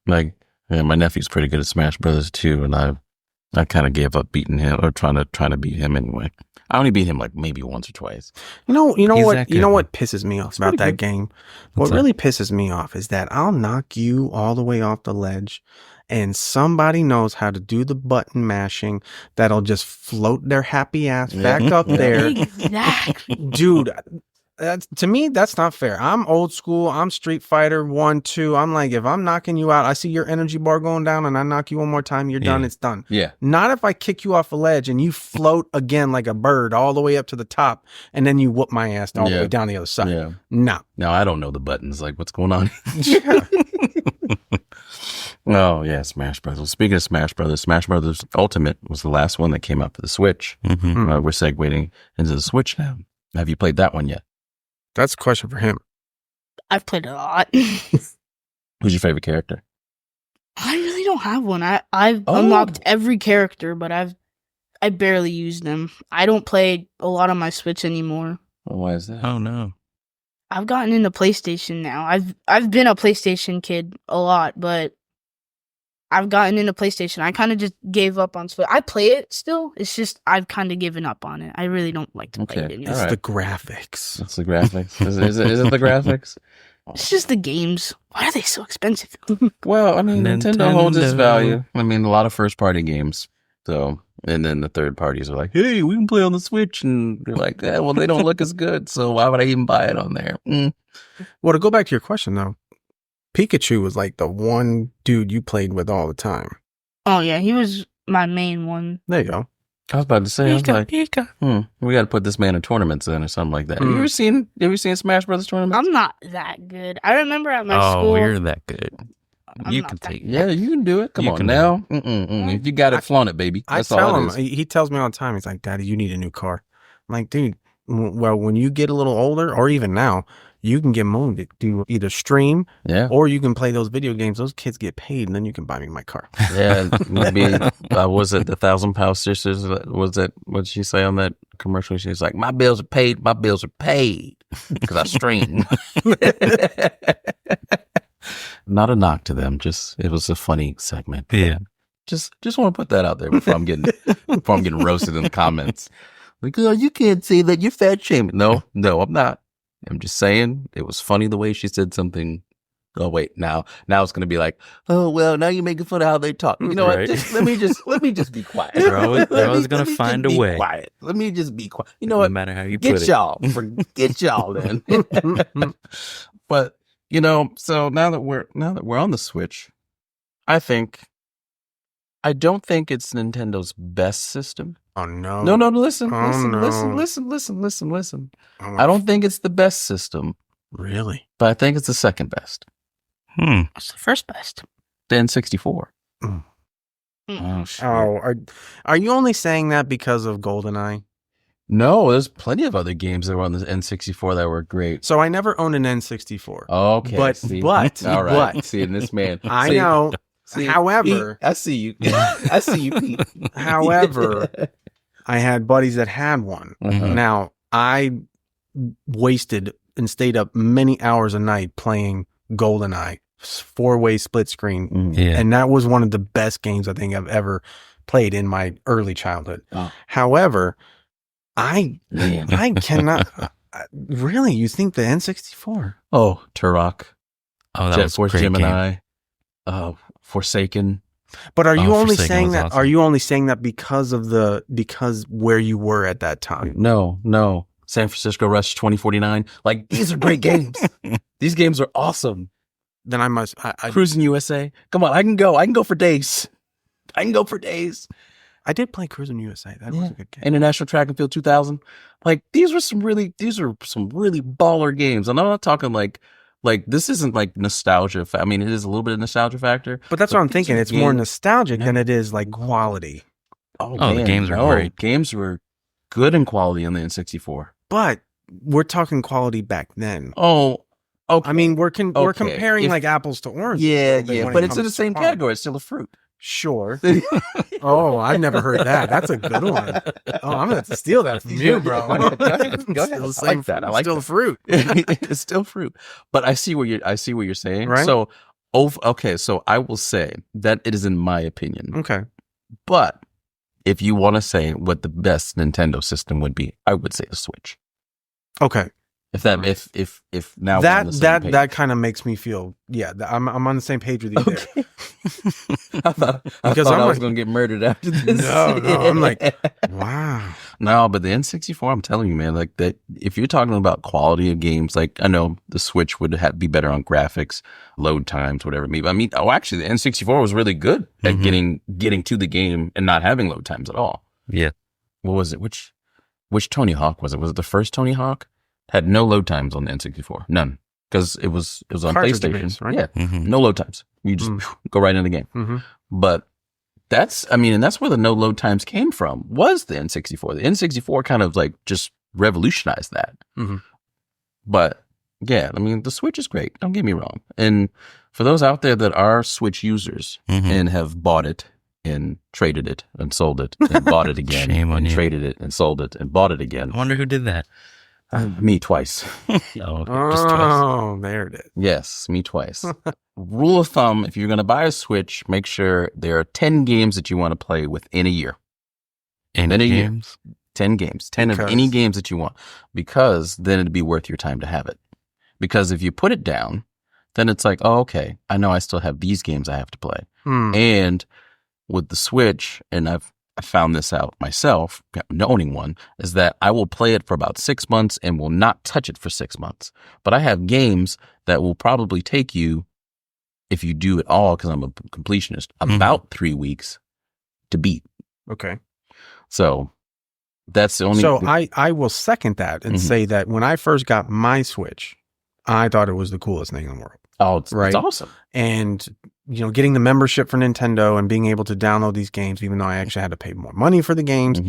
Like, yeah, my nephew's pretty good at Smash Brothers too, and I kind of gave up beating him or trying to beat him anyway. I only beat him like maybe once or twice. You know He's what? that You know good. what pisses me off about that game? What What's that? really pisses me off is that I'll knock you all the way off the ledge, and somebody knows how to do the button mashing that'll just float their happy ass back up there, Exactly. dude. To me, that's not fair. I'm old school. I'm Street Fighter 1, 2. I'm like, if I'm knocking you out, I see your energy bar going down, and I knock you one more time, you're done. Yeah. It's done. Yeah. Not if I kick you off a ledge and you float again like a bird all the way up to the top, and then you whoop my ass all the Yeah. way down the other side. Yeah. No. Now I don't know the buttons. Like, what's going on? Yeah. Oh yeah, Smash Brothers. Speaking of Smash Brothers Ultimate was the last one that came out for the Switch. Mm-hmm. We're segueing into the Switch now. Have you played that one yet? That's a question for him. I've played a lot. Who's your favorite character? I really don't have one. I've Oh. unlocked every character, but I barely use them. I don't play a lot on my Switch anymore. Well, why is that? Oh no. I've gotten into PlayStation now. I've been a PlayStation kid a lot, but I've gotten into PlayStation. I kind of just gave up on Switch. I play it still. It's just I've kind of given up on it. I really don't like to play it anymore. It's the graphics. It's the graphics. Is it the graphics? It's just the games. Why are they so expensive? Well, I mean, Nintendo holds its Nintendo. value. I mean, a lot of first-party games. So, and then the third parties are like, hey, we can play on the Switch. And you're like, yeah, well, they don't look as good. So why would I even buy it on there? Well, to go back to your question, though, Pikachu was like the one dude you played with all the time. Oh yeah, he was my main one. There you go. I was about to say, I was like, Pika. we got to put this man in tournaments then or something like that. Have you ever seen Smash Brothers tournaments? I'm not that good. I remember at my Oh, school. you're that good. I'm You not can that take. Yeah, you can do it. Come You on can now. If you got it, flaunt it, baby. I That's all tell it him, is. he tells me all the time, he's like, Daddy, you need a new car. I'm like, dude, well, when you get a little older, or even now, you can get money to do either stream Yeah. or you can play those video games. Those kids get paid, and then you can buy me my car. Yeah, maybe was it the 1,000-Pound Sisters? Was that what did she say on that commercial? She's like, "My bills are paid. My bills are paid because I stream." Not a knock to them. Just it was a funny segment. Yeah. Just want to put that out there before I'm getting roasted in the comments. Like, oh, you can't say that you're fat shaming. No, I'm not. I'm just saying it was funny the way she said something. Oh wait, now it's gonna be like, oh well, now you're making fun of how they talk. You know Right. what? Let me just be quiet. They're always gonna Let me find just a be way. Quiet. Let me just be quiet. You know No what? matter how you put Get it. y'all. Forget y'all then. But so now that we're on the Switch, I don't think it's Nintendo's best system. Oh, no. No, listen. Oh, no. Listen. I don't think it's the best system, Really? but I think it's the second best. What's the first best? The N64. Mm. Oh, shit. Oh, are you only saying that because of GoldenEye? No, there's plenty of other games that were on the N64 that were great. So I never owned an N64. Okay. But All right. but Seeing this man. I See, know. see, However, Pete, I see you. I see you, Pete. However, I had buddies that had one. Uh-huh. Now, I wasted and stayed up many hours a night playing GoldenEye, 4-way split screen. Yeah. And that was one of the best games I think I've ever played in my early childhood. Oh. However, I Man. cannot. Really? You think the N64? Oh, Turok, Oh, that Jet was a Force great game. Gemini, Forsaken. But are you Oh, only Forsaken saying was that? awesome. Are you only saying that because where you were at that time? No. San Francisco Rush 2049. Like, these are great games. These games are awesome. Then I must. Cruising USA. Come on, I can go for days. I I did play Cruising USA. That was a good game. International Track and Field 2000. Like, these are some really baller games. And I'm not talking like this isn't like nostalgia. I mean, it is a little bit of nostalgia factor. But that's what I'm these thinking. are It's more games- nostalgic than it is like quality. Oh, the games are great. Games were good in quality on the N64. But we're talking quality back then. Oh, okay. I mean, we're comparing If- like apples to oranges. a Yeah, little bit when but it it's in the comes to same quality. category. It's still a fruit. Sure. Oh, I've never heard that. That's a good one. Oh, I'm gonna have to steal that from you, bro. Go ahead. Still the I like same that. I fruit, like still that. fruit. It's still fruit. But I see what you're saying. Right. So, okay. So I will say that it is in my opinion. Okay. But if you want to say what the best Nintendo system would be, I would say the Switch. Okay. If now we're on the same page. that kind of makes me feel I'm on the same page with you there. Okay. I thought Because I I'm was like- going to get murdered after this. No, I'm like, wow. No, but the N64, I'm telling you, man, like that. If you're talking about quality of games, like I know the Switch would be better on graphics, load times, whatever. Maybe actually, the N64 was really good at getting to the game and not having load times at all. Yeah. What was it? Which Tony Hawk was it? Was it the first Tony Hawk? Had no load times on the N64, none, because it was on Cartridge PlayStation, based, right? Yeah, Mhm. no load times. You just go right into the game. Mm-hmm. But that's where the no load times came from, was the N64. The N64 kind of like just revolutionized that. Mhm. But yeah, I mean, the Switch is great. Don't get me wrong. And for those out there that are Switch users Mhm. and have bought it and traded it and sold it and bought it again. Shame on and you. traded it and sold it and bought it again. I wonder who did that. Me twice. Oh, okay, just twice. Oh, there it is. Yes, me twice. Rule of thumb, if you're going to buy a Switch, make sure there are 10 games that you want to play within a year. Any Then a year. games? 10 games. 10 of any games that you want. Because then it'd be worth your time to have it. Because if you put it down, then it's like, oh, okay, I know I still have these games I have to play. And with the Switch, and I found this out myself, owning one, is that I will play it for about 6 months and will not touch it for 6 months. But I have games that will probably take you, if you do it all, because I'm a completionist, about 3 weeks to beat. Okay. So that's the only. So I will second that and say that when I first got my Switch, I thought it was the coolest thing in the world. Oh, it's Right. awesome. And, you know, getting the membership for Nintendo and being able to download these games, even though I actually had to pay more money for the games,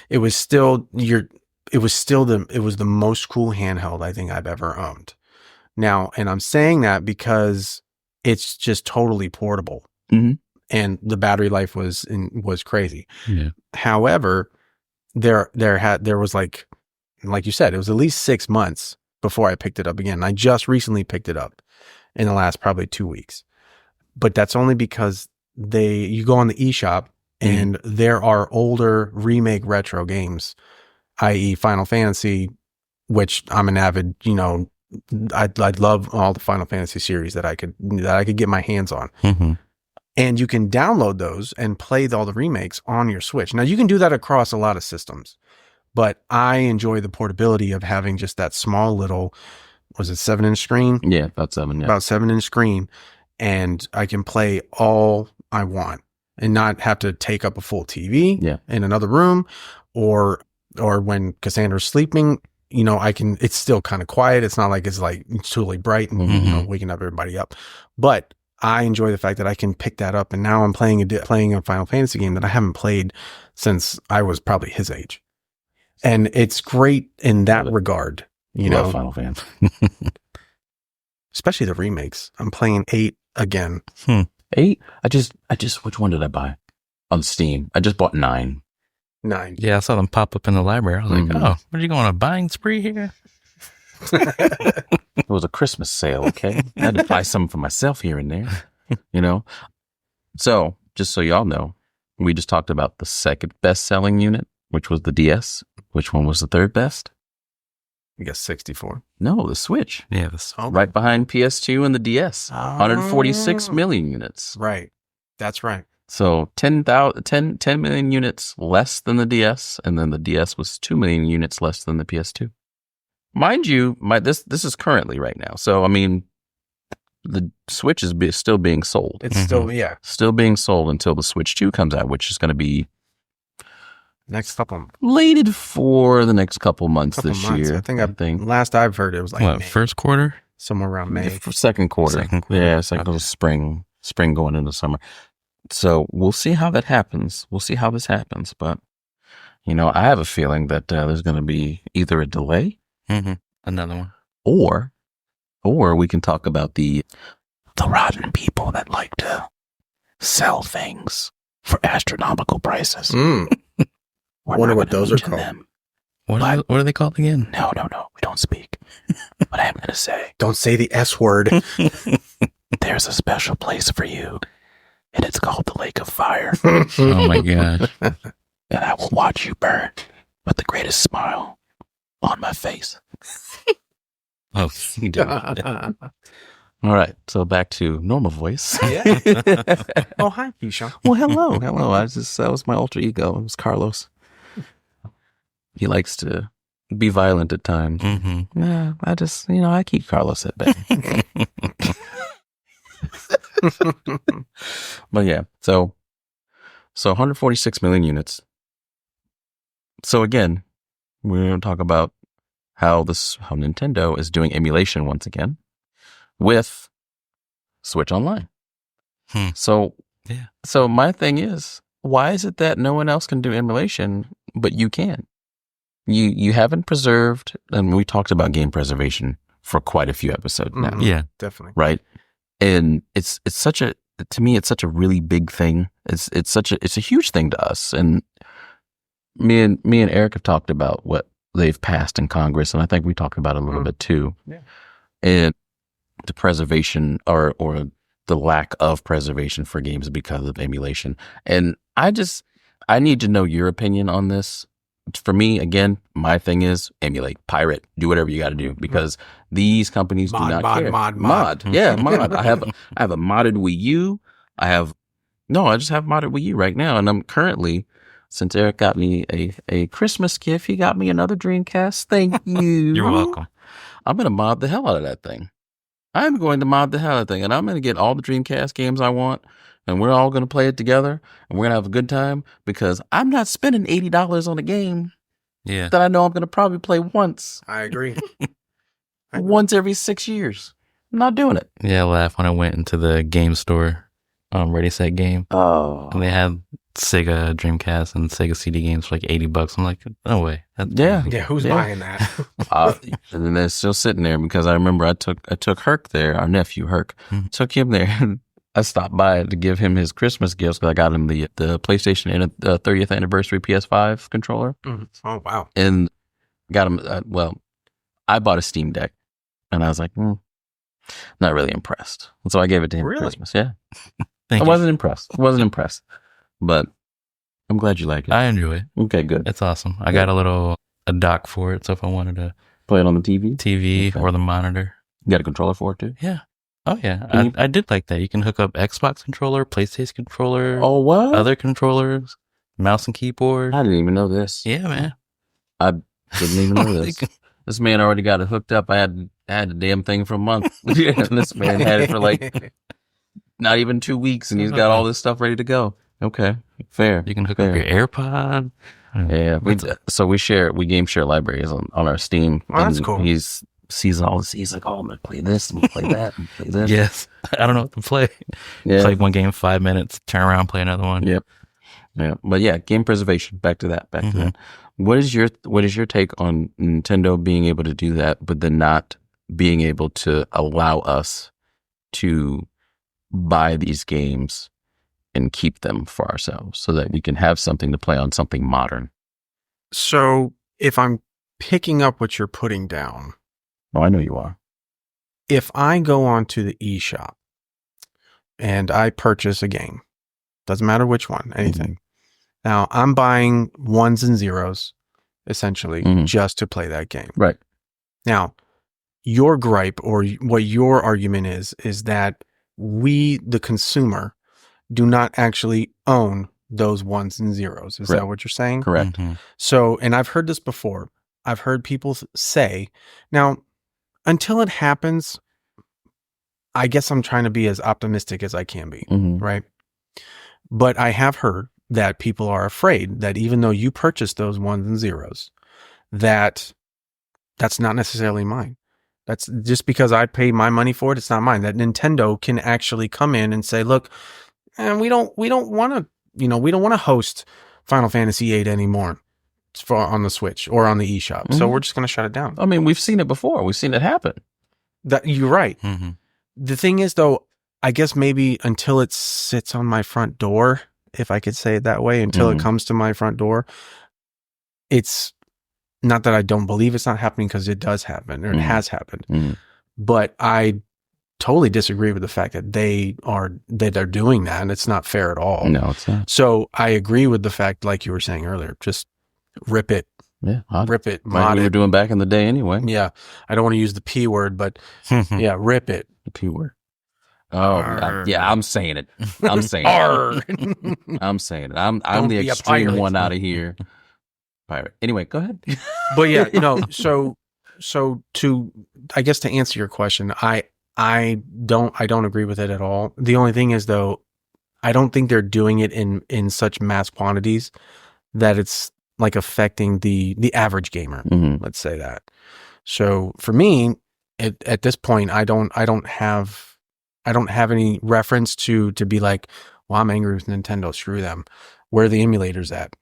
it was still it was the most cool handheld I think I've ever owned. Now, and I'm saying that because it's just totally portable, and the battery life was crazy. Yeah. However, there was like you said, it was at least 6 months before I picked it up again. I just recently picked it up in the last probably 2 weeks, but that's only because you go on the eShop and there are older remake retro games, i.e. Final Fantasy, which I'm an avid, you know, I'd love all the Final Fantasy series that I could get my hands on. And you can download those and play all the remakes on your Switch. Now you can do that across a lot of systems, but I enjoy the portability of having just that small little, was it 7-inch screen? Yeah, about 7. Yeah. About 7-inch screen. And I can play all I want and not have to take up a full TV in another room, or when Cassandra's sleeping, you know, it's still kind of quiet. It's not like it's totally bright and you know, waking up everybody up. But I enjoy the fact that I can pick that up, and now I'm playing a Final Fantasy game that I haven't played since I was probably his age. And it's great in that regard, you know, Final Fantasy. especially the remakes. I'm playing 8 again. 8? I just, which one did I buy on Steam? I just bought 9. 9. Yeah, I saw them pop up in the library. I was like, oh, what are you going on a buying spree here? It was a Christmas sale, okay? I had to buy some for myself here and there, you know? So, just so y'all know, we just talked about the second best-selling unit, which was the DS. Which one was the third best? I guess 64. No, the Switch. Yeah, this. Right behind PS2 and the DS. 146 million units. Right. That's right. So 10 million units less than the DS, and then the DS was 2 million units less than the PS2. Mind you, this is currently right now. So, I mean, the Switch is still being sold. It's still being sold until the Switch 2 comes out, which is going to be next couple slated for the next couple months this year. I think last I've heard it was like what, May, first quarter? somewhere around May. Second quarter. Yeah, second spring going into summer. So we'll see how that happens. We'll see how this happens. But, you know, I have a feeling that there's going to be either a delay, another one, or we can talk about the rotten people that like to sell things for astronomical prices. I wonder what those are called. What are they called again? No, we don't speak. But I am going to say, don't say the S word. There's a special place for you, and it's called the Lake of Fire. Oh my gosh. And I will watch you burn with the greatest smile on my face. Oh, you did. All right, so back to normal voice. Yeah. Oh, hi, Kishion. Well, hello. That was my alter ego. It was Carlos. He likes to be violent at times. Yeah, I keep Carlos at bay. But yeah, so 146 million units. So again, we're going to talk about how Nintendo is doing emulation once again with Switch Online. So my thing is, why is it that no one else can do emulation, but you can? You haven't preserved, and we talked about game preservation for quite a few episodes now. Yeah, definitely. Right? And it's such a to me, it's such a really big thing. It's a huge thing to us. And me and Eric have talked about what they've passed in Congress, and I think we talked about it a little bit too. Yeah. And the preservation or the lack of preservation for games because of emulation. And I need to know your opinion on this. For me, again, my thing is emulate, pirate, do whatever you got to do, because these companies do not care. Mod. Yeah, mod. I have a modded Wii U. I just have modded Wii U right now, and I'm currently, since Eric got me a Christmas gift, he got me another Dreamcast. Thank you. You're welcome. I'm gonna mod the hell out of that thing. I'm going to mod the hell out of that thing, and I'm gonna get all the Dreamcast games I want. And we're all going to play it together, and we're going to have a good time, because I'm not spending $80 on a game that I know I'm going to probably play once. I agree. Once every 6 years. I'm not doing it. Yeah, I laughed when I went into the game store, Ready Set Game. Oh. And they had Sega Dreamcast and Sega CD games for like $80. I'm like, no way. Yeah, who's buying that? And then they're still sitting there, because I remember I took Herc there, our nephew Herc, took him there, and I stopped by to give him his Christmas gifts, because I got him the PlayStation and the 30th anniversary PS5 controller. Mm-hmm. Oh, wow. And got him, I bought a Steam Deck, and I was like, not really impressed. And so I gave it to him for Christmas. Yeah. I wasn't impressed. But I'm glad you like it. I enjoy it. Okay, good. It's awesome. I got a dock for it, so if I wanted to play it on the TV or the monitor. You got a controller for it too? Yeah. Oh, yeah. I did like that. You can hook up Xbox controller, PlayStation controller. Oh, what? Other controllers, mouse and keyboard. I didn't even know this. Yeah, man. I didn't even know this. This man already got it hooked up. I had the damn thing for a month. This man had it for like not even 2 weeks, and he's got all this stuff ready to go. Okay, fair. You can hook up your AirPod. Yeah, we game share libraries on our Steam. Oh, that's cool. He sees all this. He's like, "Oh, I'm gonna play this. I'm gonna play that. I'm gonna play this." Yes, I don't know what to play. Yeah. Play one game 5 minutes, turn around, play another one. Yep. Yeah, but yeah, game preservation. Back to that. To that. What is your take on Nintendo being able to do that, but then not being able to allow us to buy these games and keep them for ourselves, so that we can have something to play on, something modern? So, if I'm picking up what you're putting down, Oh, I know you are. if I go onto the eShop and I purchase a game, doesn't matter which one, anything. Now, I'm buying ones and zeros, essentially, just to play that game. Right. Now, your gripe, or what your argument is that we, the consumer, do not actually own those ones and zeros. Is that what you're saying? Correct. So, and I've heard this before. I've heard people say, now, until it happens, I guess I'm trying to be as optimistic as I can be, right? But I have heard that people are afraid that even though you purchase those ones and zeros, that's not necessarily mine. That's just because I pay my money for it. It's not mine. That Nintendo can actually come in and say, look, and we don't want to, we don't want to host Final Fantasy VIII anymore on the Switch or on the eShop. So we're just going to shut it down. I mean, we've seen it before. We've seen it happen. That you're right. The thing is, though, I guess maybe until it sits on my front door, if I could say it that way, until it comes to my front door, it's not that I don't believe it's not happening, because it does happen, or it has happened. But I totally disagree with the fact that they're doing that, and it's not fair at all. No, it's not. So I agree with the fact, like you were saying earlier, just rip it. Yeah, rip it. Like we were doing back in the day anyway. Yeah. I don't want to use the P word, but yeah, rip it. The P word. Oh, yeah, I'm saying it. I'm saying it. I'm saying it. I'm the extreme one out of here. Pirate. Anyway, go ahead. But yeah, so to, I guess, to answer your question, I don't agree with it at all. The only thing is, though, I don't think they're doing it in such mass quantities that it's like affecting the average gamer. Let's say that. So for me, at this point, I don't have any reference to be like, well, I'm angry with Nintendo. Screw them. Where are the emulators at?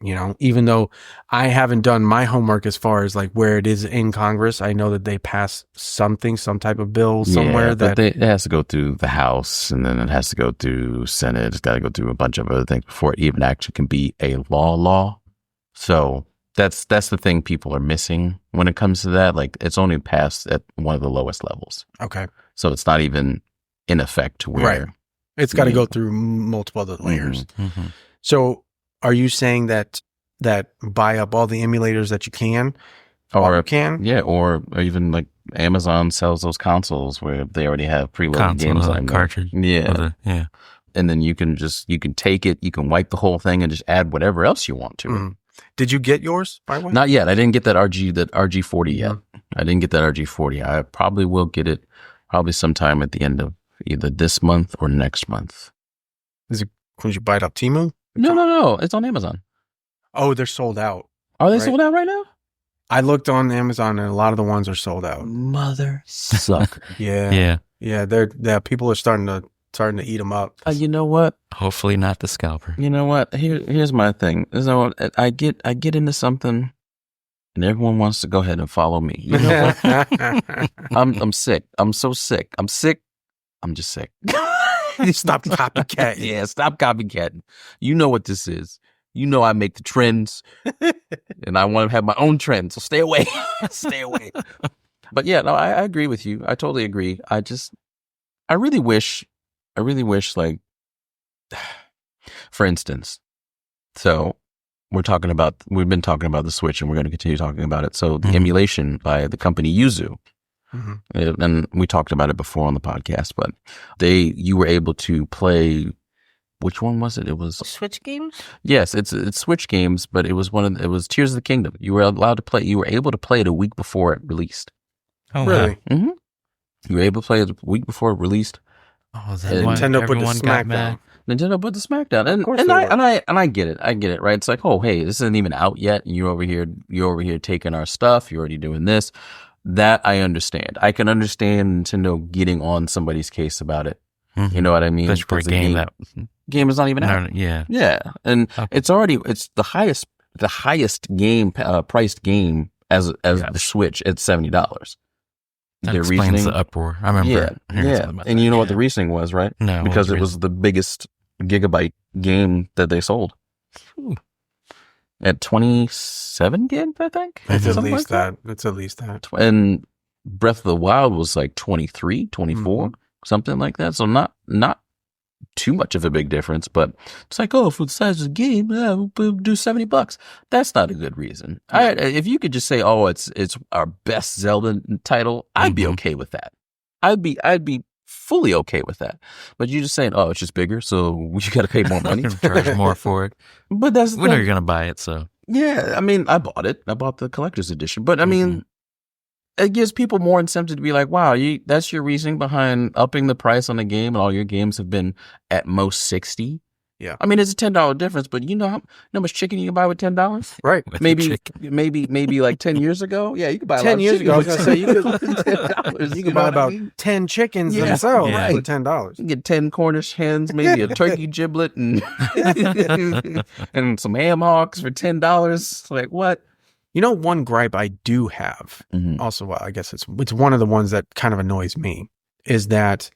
You know, even though I haven't done my homework as far as like where it is in Congress, I know that they pass some type of bill somewhere that it has to go through the House, and then it has to go through Senate. It's got to go through a bunch of other things before it even actually can be a law. So that's the thing people are missing when it comes to that. Like, it's only passed at one of the lowest levels. Okay. So it's not even in effect to where Right. It's got to go through multiple other layers. Mm-hmm. So are you saying that buy up all the emulators that you can? or even like Amazon sells those consoles where they already have preloaded games on cartridge. Yeah. And then you can take it, you can wipe the whole thing and just add whatever else you want to it. Did you get yours, by the way? Not yet. I didn't get that RG40 yet. I didn't get that RG40. I probably will get it probably sometime at the end of either this month or next month. Could you buy it off Temu? No. It's on Amazon. Oh, they're sold out. Are they sold out right now? I looked on Amazon and a lot of the ones are sold out. Mother sucker. Yeah. People are starting to eat them up. You know what? Hopefully not the scalper. You know what? Here's my thing. So I get into something, and everyone wants to go ahead and follow me. You know what? I'm sick. I'm so sick. I'm sick. I'm just sick. Stop copycatting. Yeah, stop copycatting. You know what this is. You know I make the trends, and I want to have my own trends. So stay away. Stay away. But yeah, no, I agree with you. I totally agree. I really wish, like, for instance, so we've been talking about the Switch, and we're going to continue talking about it. So the emulation by the company Yuzu, and we talked about it before on the podcast, but you were able to play, which one was it? It was Switch games? Yes, it's Switch games, but it was it was Tears of the Kingdom. You were able to play it a week before it released. Oh, really? Wow. Mm-hmm. You were able to play it a week before it released. Oh, is that Nintendo put the SmackDown? Nintendo put the SmackDown, and I get it, right? It's like, oh, hey, this isn't even out yet, and you're over here taking our stuff. You're already doing this. That I understand. I can understand Nintendo getting on somebody's case about it. Mm-hmm. You know what I mean? That's for a game game is not even out. Yeah, and it's the highest game priced game as the Switch at $70. That explains the uproar. I remember. And you know what the reasoning was, right? No, because it was the biggest gigabyte game that they sold. Ooh. At 27 gig, I think. It's at least that. It's at least that. And Breath of the Wild was like 23, 24, something like that. So not too much of a big difference, but it's like, oh, for the size of the game, we'll do $70. That's not a good reason. If you could just say, oh, it's our best Zelda title, I'd be okay with that. I'd be fully okay with that. But you're just saying, oh, it's just bigger, so you got to pay more money, charge more for it. But we know you're gonna buy it, so yeah. I mean, I bought it. I bought the collector's edition, but I mean, it gives people more incentive to be like, wow, that's your reasoning behind upping the price on a game, and all your games have been at most $60. Yeah. I mean, it's a $10 difference, but you know how much chicken you can buy with $10? Right. Maybe like 10 years ago. Yeah, you could buy 10 years ago. I was going to say, you could $10. You could buy about 10 chickens themselves for $10. You get 10 Cornish hens, maybe a turkey giblet, and and some ham hocks for $10. Like, what? You know, one gripe I do have, also, I guess it's one of the ones that kind of annoys me, is that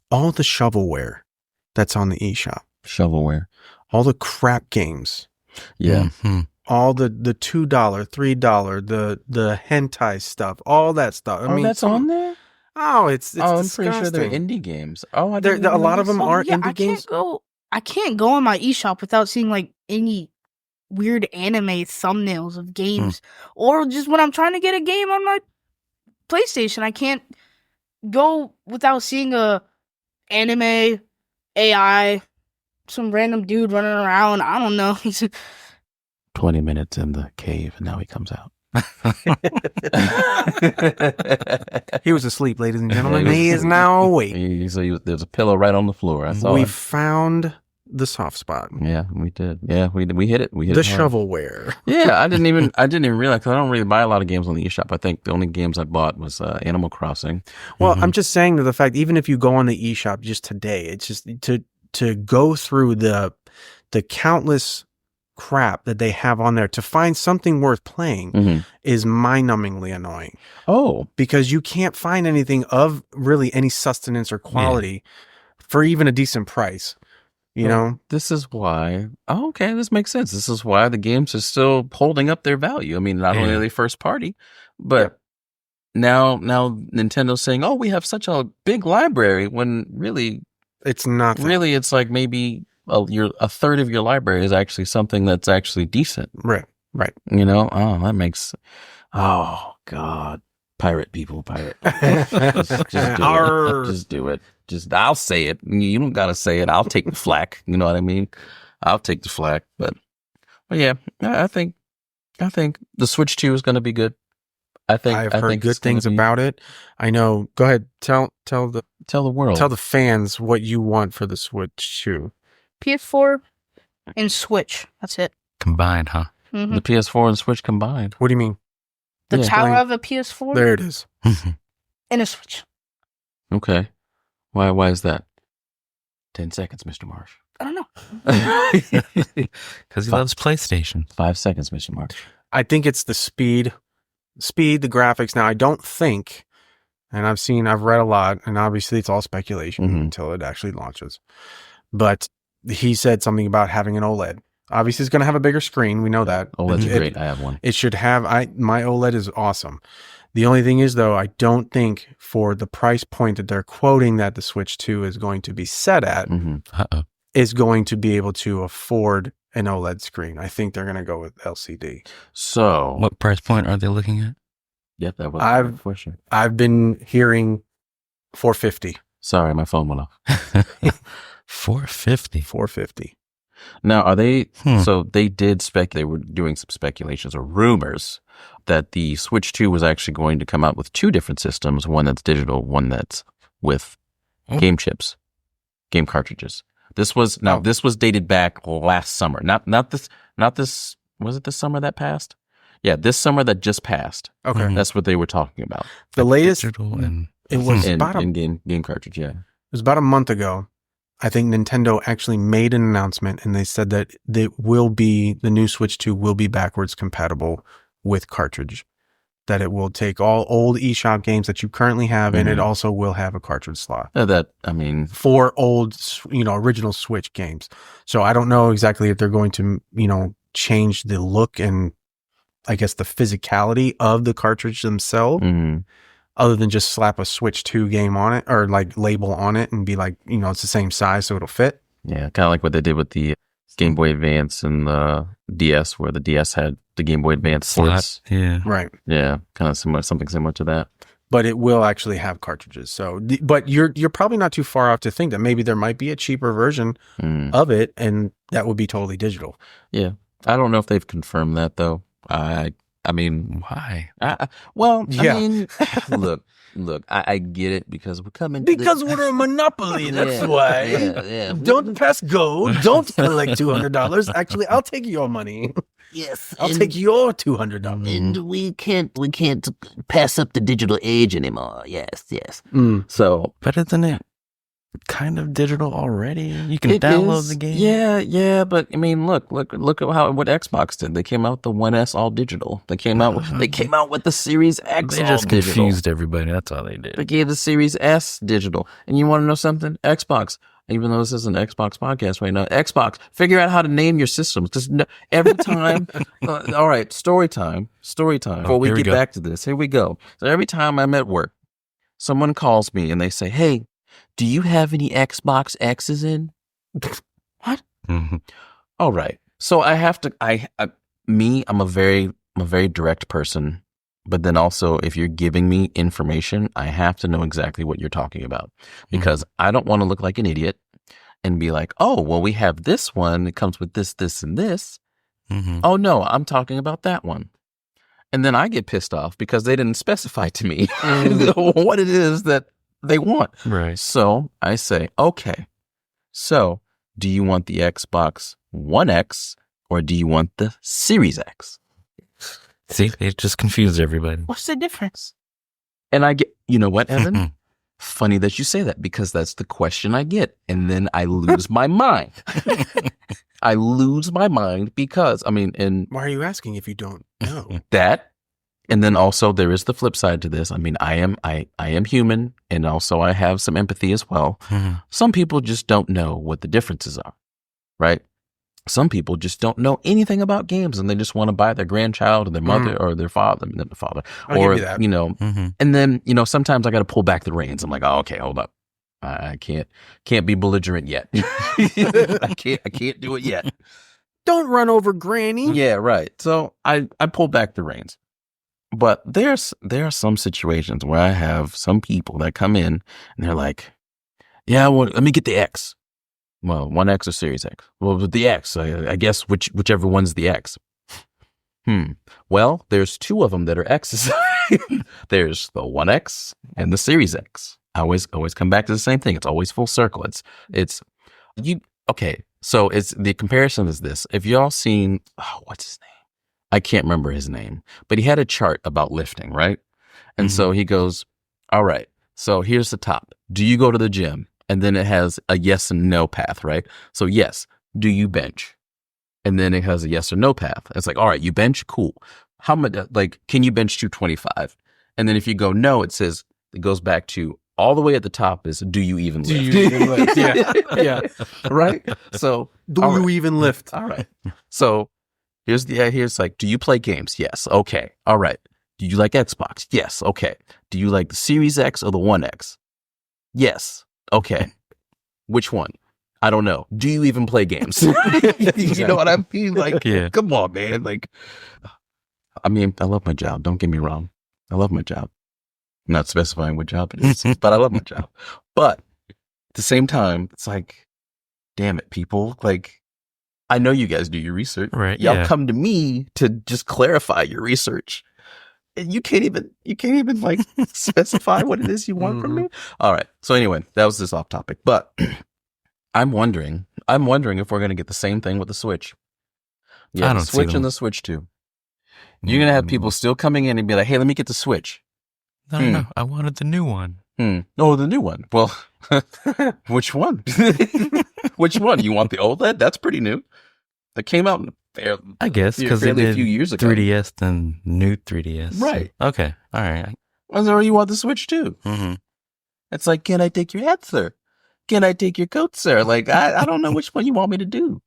all the shovelware that's on the eShop. Shovelware. All the crap games. Yeah. All the $2, $3, the hentai stuff, all that stuff. I mean, that's on there? Oh, it's I'm disgusting. pretty sure they're indie games. Oh, a lot of them are indie games. I can't go on my eShop without seeing like any weird anime thumbnails of games, or just when I'm trying to get a game on my PlayStation, I can't go without seeing a anime AI, some random dude running around. I don't know. 20 minutes in the cave, and now he comes out. He was asleep, ladies and gentlemen. He is now awake. There's a pillow right on the floor. I saw we it. found the soft spot. Yeah, we did. Yeah, we hit it. We hit the it hard. shovelware. Yeah, I didn't even realize, because I don't really buy a lot of games on the eShop. I think the only games I bought was Animal Crossing. Well, I'm just saying that the fact, even if you go on the eShop just today, it's just to go through the countless crap that they have on there to find something worth playing is mind-numbingly annoying. Oh, Because you can't find anything of really any sustenance or quality for even a decent price. You know? this is why. Oh, okay, this makes sense. This is why the games are still holding up their value. I mean, not only are they first party, but now Nintendo's saying, "Oh, we have such a big library," when really It's not. really it's like maybe a third of your library is actually something that's actually decent. Right. You know? Oh, that makes. Oh God, pirate people, pirate. Just do it. Just do it. I'll say it. You don't gotta say it. I'll take the flack. You know what I mean? I'll take the flack. But yeah, I think the Switch 2 is going to be good. I've heard good things about it. I know. Go ahead. Tell the world. Tell the fans what you want for the Switch 2. PS4 and Switch. That's it. Combined, huh? Mm-hmm. The PS4 and Switch combined. What do you mean? The Yeah, tower explain. of a PS4 There it is. and a Switch. Okay. Why is that? 10 seconds, Mr. Marsh. I don't know. Because he loves PlayStation. 5 seconds, Mr. Marsh. I think it's the speed, the graphics. Now, I don't think, and I've read a lot, and obviously it's all speculation until it actually launches. But he said something about having an OLED. Obviously, it's going to have a bigger screen. We know that. OLED's great. I have one. It should have. My OLED is awesome. The only thing is, though, I don't think for the price point that they're quoting that the Switch 2 is going to be set at, is going to be able to afford an OLED screen. I think they're going to go with LCD. So, What price point are they looking at? Yep, that was a question. I've been hearing $450. Sorry, my phone went off. $450. Now, are they? So they did They were doing some speculations or rumors that the Switch 2 was actually going to come out with two different systems: one that's digital, one that's with game chips, game cartridges. This was dated back last summer. Not this. Was it this summer that passed? Yeah, this summer that just passed. Okay, that's what they were talking about. The latest digital and it was game cartridge. Yeah, it was about a month ago. I think Nintendo actually made an announcement, and they said that the new Switch 2 will be backwards compatible with cartridge. That it will take all old eShop games that you currently have, and it also will have a cartridge slot. For old, original Switch games. So I don't know exactly if they're going to, change the look and I guess the physicality of the cartridge themselves. Other than just slap a Switch 2 game on it or like label on it and be like, it's the same size so it'll fit. Yeah, kind of like what they did with the Game Boy Advance and the DS, where the DS had the Game Boy Advance slots. Yeah. Right. Yeah, kind of something similar to that. But it will actually have cartridges. So, but you're probably not too far off to think that maybe there might be a cheaper version of it, and that would be totally digital. Yeah, I don't know if they've confirmed that though. I mean, why? I mean, look, I get it because we're coming. Because we're a monopoly. That's why. Yeah. Don't pass go. Don't collect $200. Actually, I'll take your money. Yes, I'll take your $200. And we can't pass up the digital age anymore. Yes. So, But isn't it kind of digital already? You can download the game. Yeah, but I mean, look at what Xbox did. They came out with the One S all digital. They came out with the Series X. They just confused everybody. That's all they did. They gave the Series S digital. And you want to know something? Xbox. Even though this is an Xbox podcast right now, Xbox, figure out how to name your systems. Because every time, all right, story time. Before we get back to this, here we go. So every time I'm at work, someone calls me and they say, "Hey, do you have any Xbox X's in?" What? All right. So I have to. I'm a very direct person. But then also, if you're giving me information, I have to know exactly what you're talking about, because I don't want to look like an idiot and be like, "Oh, well, we have this one. It comes with this, this, and this." Oh no, I'm talking about that one. And then I get pissed off because they didn't specify to me what it is that they want. Right. So I say, okay, so do you want the Xbox One X or do you want the Series X? See, they just confused everybody. What's the difference? And I get, you know what, Evan? Funny that you say that because that's the question I get. And then I lose my mind. I lose my mind because, and Why are you asking if you don't know? that, and then also there is the flip side to this. I am human, and also I have some empathy as well. Mhm. Some people just don't know what the differences are, right? Some people just don't know anything about games, and they just want to buy their grandchild or their mother or their father, I'll or give you that. Mhm. and then sometimes I got to pull back the reins. I'm like, oh, okay, hold up, I can't be belligerent yet. I can't do it yet. Don't run over Granny. Yeah, right. So I pull back the reins. But there are some situations where I have some people that come in and they're like, yeah, well, let me get the X. Well, 1X or Series X. Well, with the X, I guess whichever one's the X. Well, there's two of them that are X's. There's the 1X and the Series X. I always come back to the same thing. It's always full circle. Okay. So it's the comparison is this. If y'all seen, what's his name? I can't remember his name, but he had a chart about lifting, right? And so he goes, all right, so here's the top. Do you go to the gym? And then it has a yes and no path, right? So yes, do you bench? And then it has a yes or no path. It's like, all right, you bench, cool. How much, can you bench 225? And then if you go no, it goes back to all the way at the top is, do you even lift? Yeah. Right? So, Do you even lift? all right. So here's like, do you play games? Yes. Okay. All right. Do you like Xbox? Yes. Okay. Do you like the Series X or the 1X? Yes. Okay. Which one? I don't know. Do you even play games? You know what I mean? Like, Yeah. come on, man. Like, I love my job. Don't get me wrong. I love my job. I'm not specifying what job it is, but I love my job. But at the same time, it's like, damn it, people. Like, I know you guys do your research. Right. Y'all come to me to just clarify your research. And you can't even like specify what it is you want from me. All right. So anyway, that was this off topic. But I'm wondering if we're gonna get the same thing with the Switch. Yeah, I the don't see Switch them. and the Switch 2. You're gonna have people still coming in and be like, hey, let me get the Switch. No, I wanted the new one. Oh, the new one. Well, which one? Which one? You want the OLED? That's pretty new. That came out I guess because they fairly did a few years ago. 3DS and new 3DS. Right. Okay. All right. Or you want the Switch too? Mm-hmm. It's like, can I take your hat, sir? Can I take your coat, sir? Like, I don't know which one you want me to do.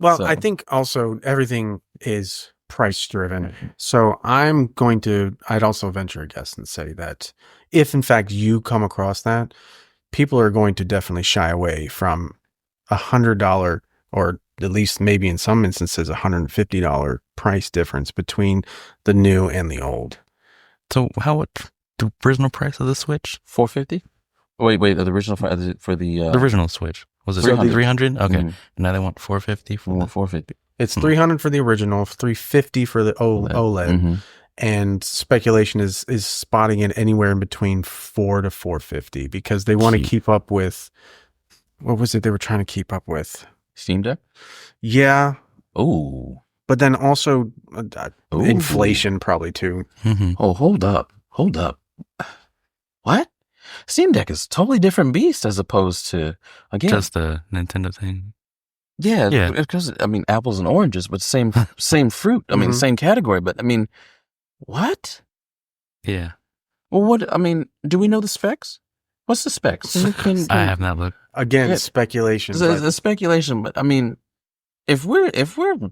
Well, So- I think also everything is price driven. So I'd also venture a guess and say that if in fact you come across that, people are going to definitely shy away from $100 or at least maybe in some instances $150 price difference between the new and the old. So the original price of the Switch? $450? Wait, the original for the The original Switch. Was it 300. 300? Okay. Mhm. Now they want 450 for the $450. It's $300 for the original, $350 for the OLED, Mhm. and speculation is spotting it anywhere in between $400 to $450 because they want to Gee. keep up with what was it they were trying to keep up with? Steam Deck? Yeah, Oh. but then also Ooh. inflation probably too. Mhm. Oh, hold up. What? Steam Deck is a totally different beast as opposed to, again, Just the Nintendo thing. yeah, because apples and oranges, but same fruit. Mhm. Same category, but what? Yeah. Well, do we know the specs? What's the specs? I have not looked. Again, Yeah. speculation. It's but a speculation, but if we're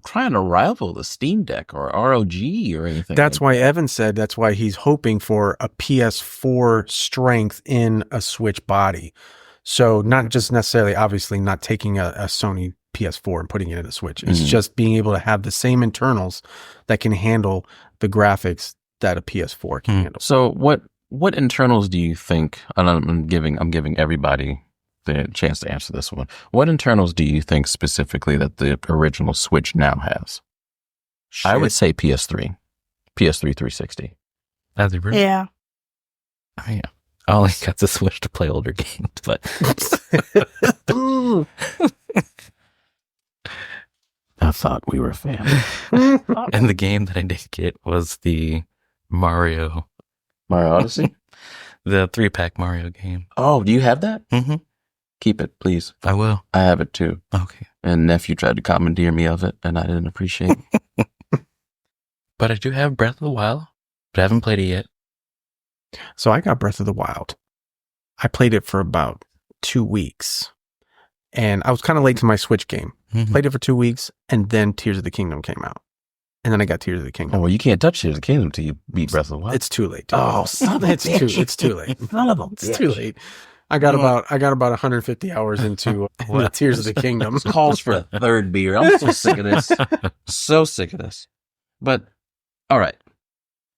trying to rival the Steam Deck or ROG or anything, that's why Evan said that's why he's hoping for a PS4 strength in a Switch body. So not just necessarily, obviously, not taking a Sony PS4 and putting it in a Switch. It's Mhm. just being able to have the same internals that can handle the graphics that a PS4 can handle. So what internals do you think? And I'm giving everybody the chance to answer this one. What internals do you think specifically that the original Switch now has? I would say PS3 360. As a original. Yeah. I mean, I only got the Switch to play older games, but I thought we were family. and the game that I did get was the Mario Mario Odyssey. The 3-pack Mario game. Oh, do you have that? Mm-hmm. Keep it, please. I will. I have it too. Okay. And nephew tried to commandeer me of it, and I didn't appreciate it. But I do have Breath of the Wild, but I haven't played it yet. So I got Breath of the Wild. I played it for about 2 weeks. And I was kind of late to my Switch game. Mhm. Played it for 2 weeks, and then Tears of the Kingdom came out. And then I got Tears of the Oh, Kingdom. well, you can't touch Tears of the Kingdom until you beat Breath of the Wild. It's too late. Oh, son of a bitch. It's too late. Son of a It's too late. I got about 150 hours into the Tears of the Kingdom. This calls for a third beer. I'm so sick of this. So sick of this. But all right.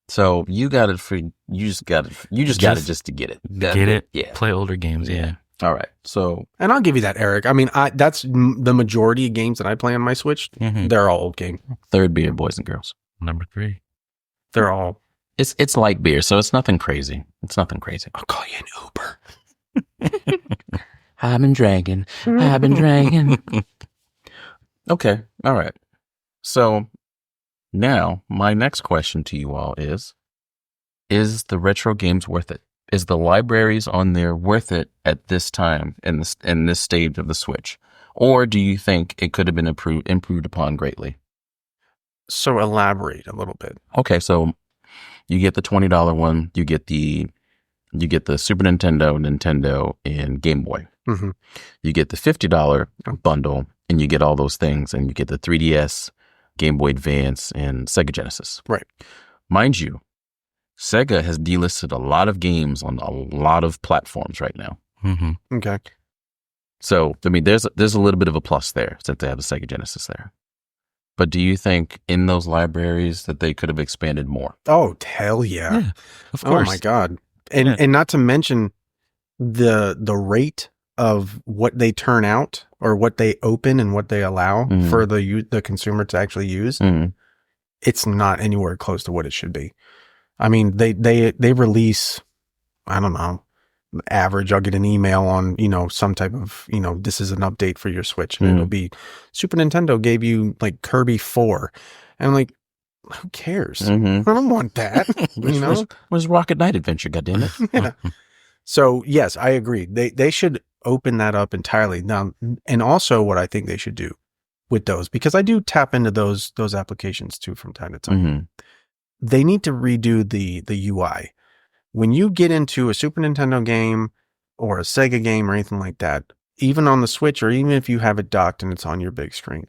So you got it for you just got it. You just got it just to get it. Get it? Yeah. Play older games, yeah. All right. So And I'll give you that, Eric. I mean, that's the majority of games that I play on my Switch. Mhm. They're all old game. third beer, boys and girls. Number 3. They're all. It's light beer, so it's nothing crazy. It's nothing crazy. I'll call you an Uber. I've been drinking. I've been drinking. Okay. All right. So now my next question to you all is the retro games worth it? Is the libraries on there worth it at this time in this stage of the Switch? Or do you think it could have been improved upon greatly? So elaborate a little bit. Okay, so you get the $20 one, you get the Super Nintendo, and Game Boy. Mm-hmm. You get the $50 bundle, and you get all those things, and you get the 3DS, Game Boy Advance, and Sega Genesis. Right. Mind you, Sega has delisted a lot of games on a lot of platforms right now. Mm-hmm. Okay. So, I mean, there's a little bit of a plus there since they have the Sega Genesis there. But do you think in those libraries that they could have expanded more? Oh, hell yeah. Of Oh course. my God. And Yeah. and not to mention the rate of what they turn out or what they open and what they allow Mhm. for the consumer to actually use. Mm. It's not anywhere close to what it should be. I mean, they release, I don't know, average. I'll get an email on, some type of, this is an update for your Switch, and it'll be Super Nintendo gave you like Kirby 4. And I'm like, who cares? Mm-hmm. I don't want that. You know? Where's Rocket Knight Adventure, goddammit? Yeah. So yes, I agree. They should open that up entirely now. And also what I think they should do with those, because I do tap into those applications too from time to time. Mm-hmm. They need to redo the UI. When you get into a Super Nintendo game or a Sega game or anything like that, even on the Switch, or even if you have it docked and it's on your big screen,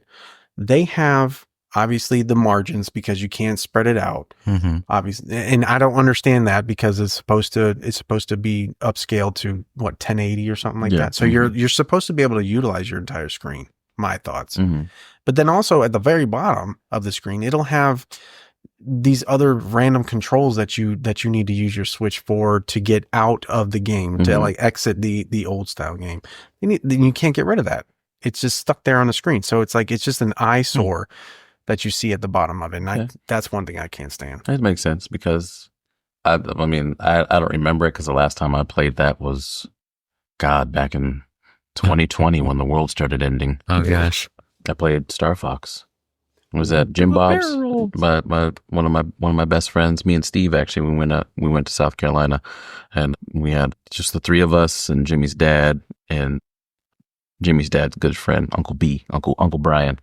they have obviously the margins because you can't spread it out. Mm-hmm. Obviously, and I don't understand that because it's supposed to be upscaled to 1080 or something like that. So you're supposed to be able to utilize your entire screen. My thoughts. Mm-hmm. But then also at the very bottom of the screen, it'll have these other random controls that you need to use your Switch for to get out of the game, to like exit the old style game. You can't get rid of that. It's just stuck there on the screen. So it's like, it's just an eyesore that you see at the bottom of it. And that's one thing I can't stand. It makes sense because I don't remember it because the last time I played that was, God, back in 2020 when the world started ending. Oh, gosh. I played Star Fox. It was at Jim Bob's. One of my best friends, me and Steve, actually, we went to South Carolina, and we had just the three of us and Jimmy's dad and Jimmy's dad's good friend, Uncle Brian.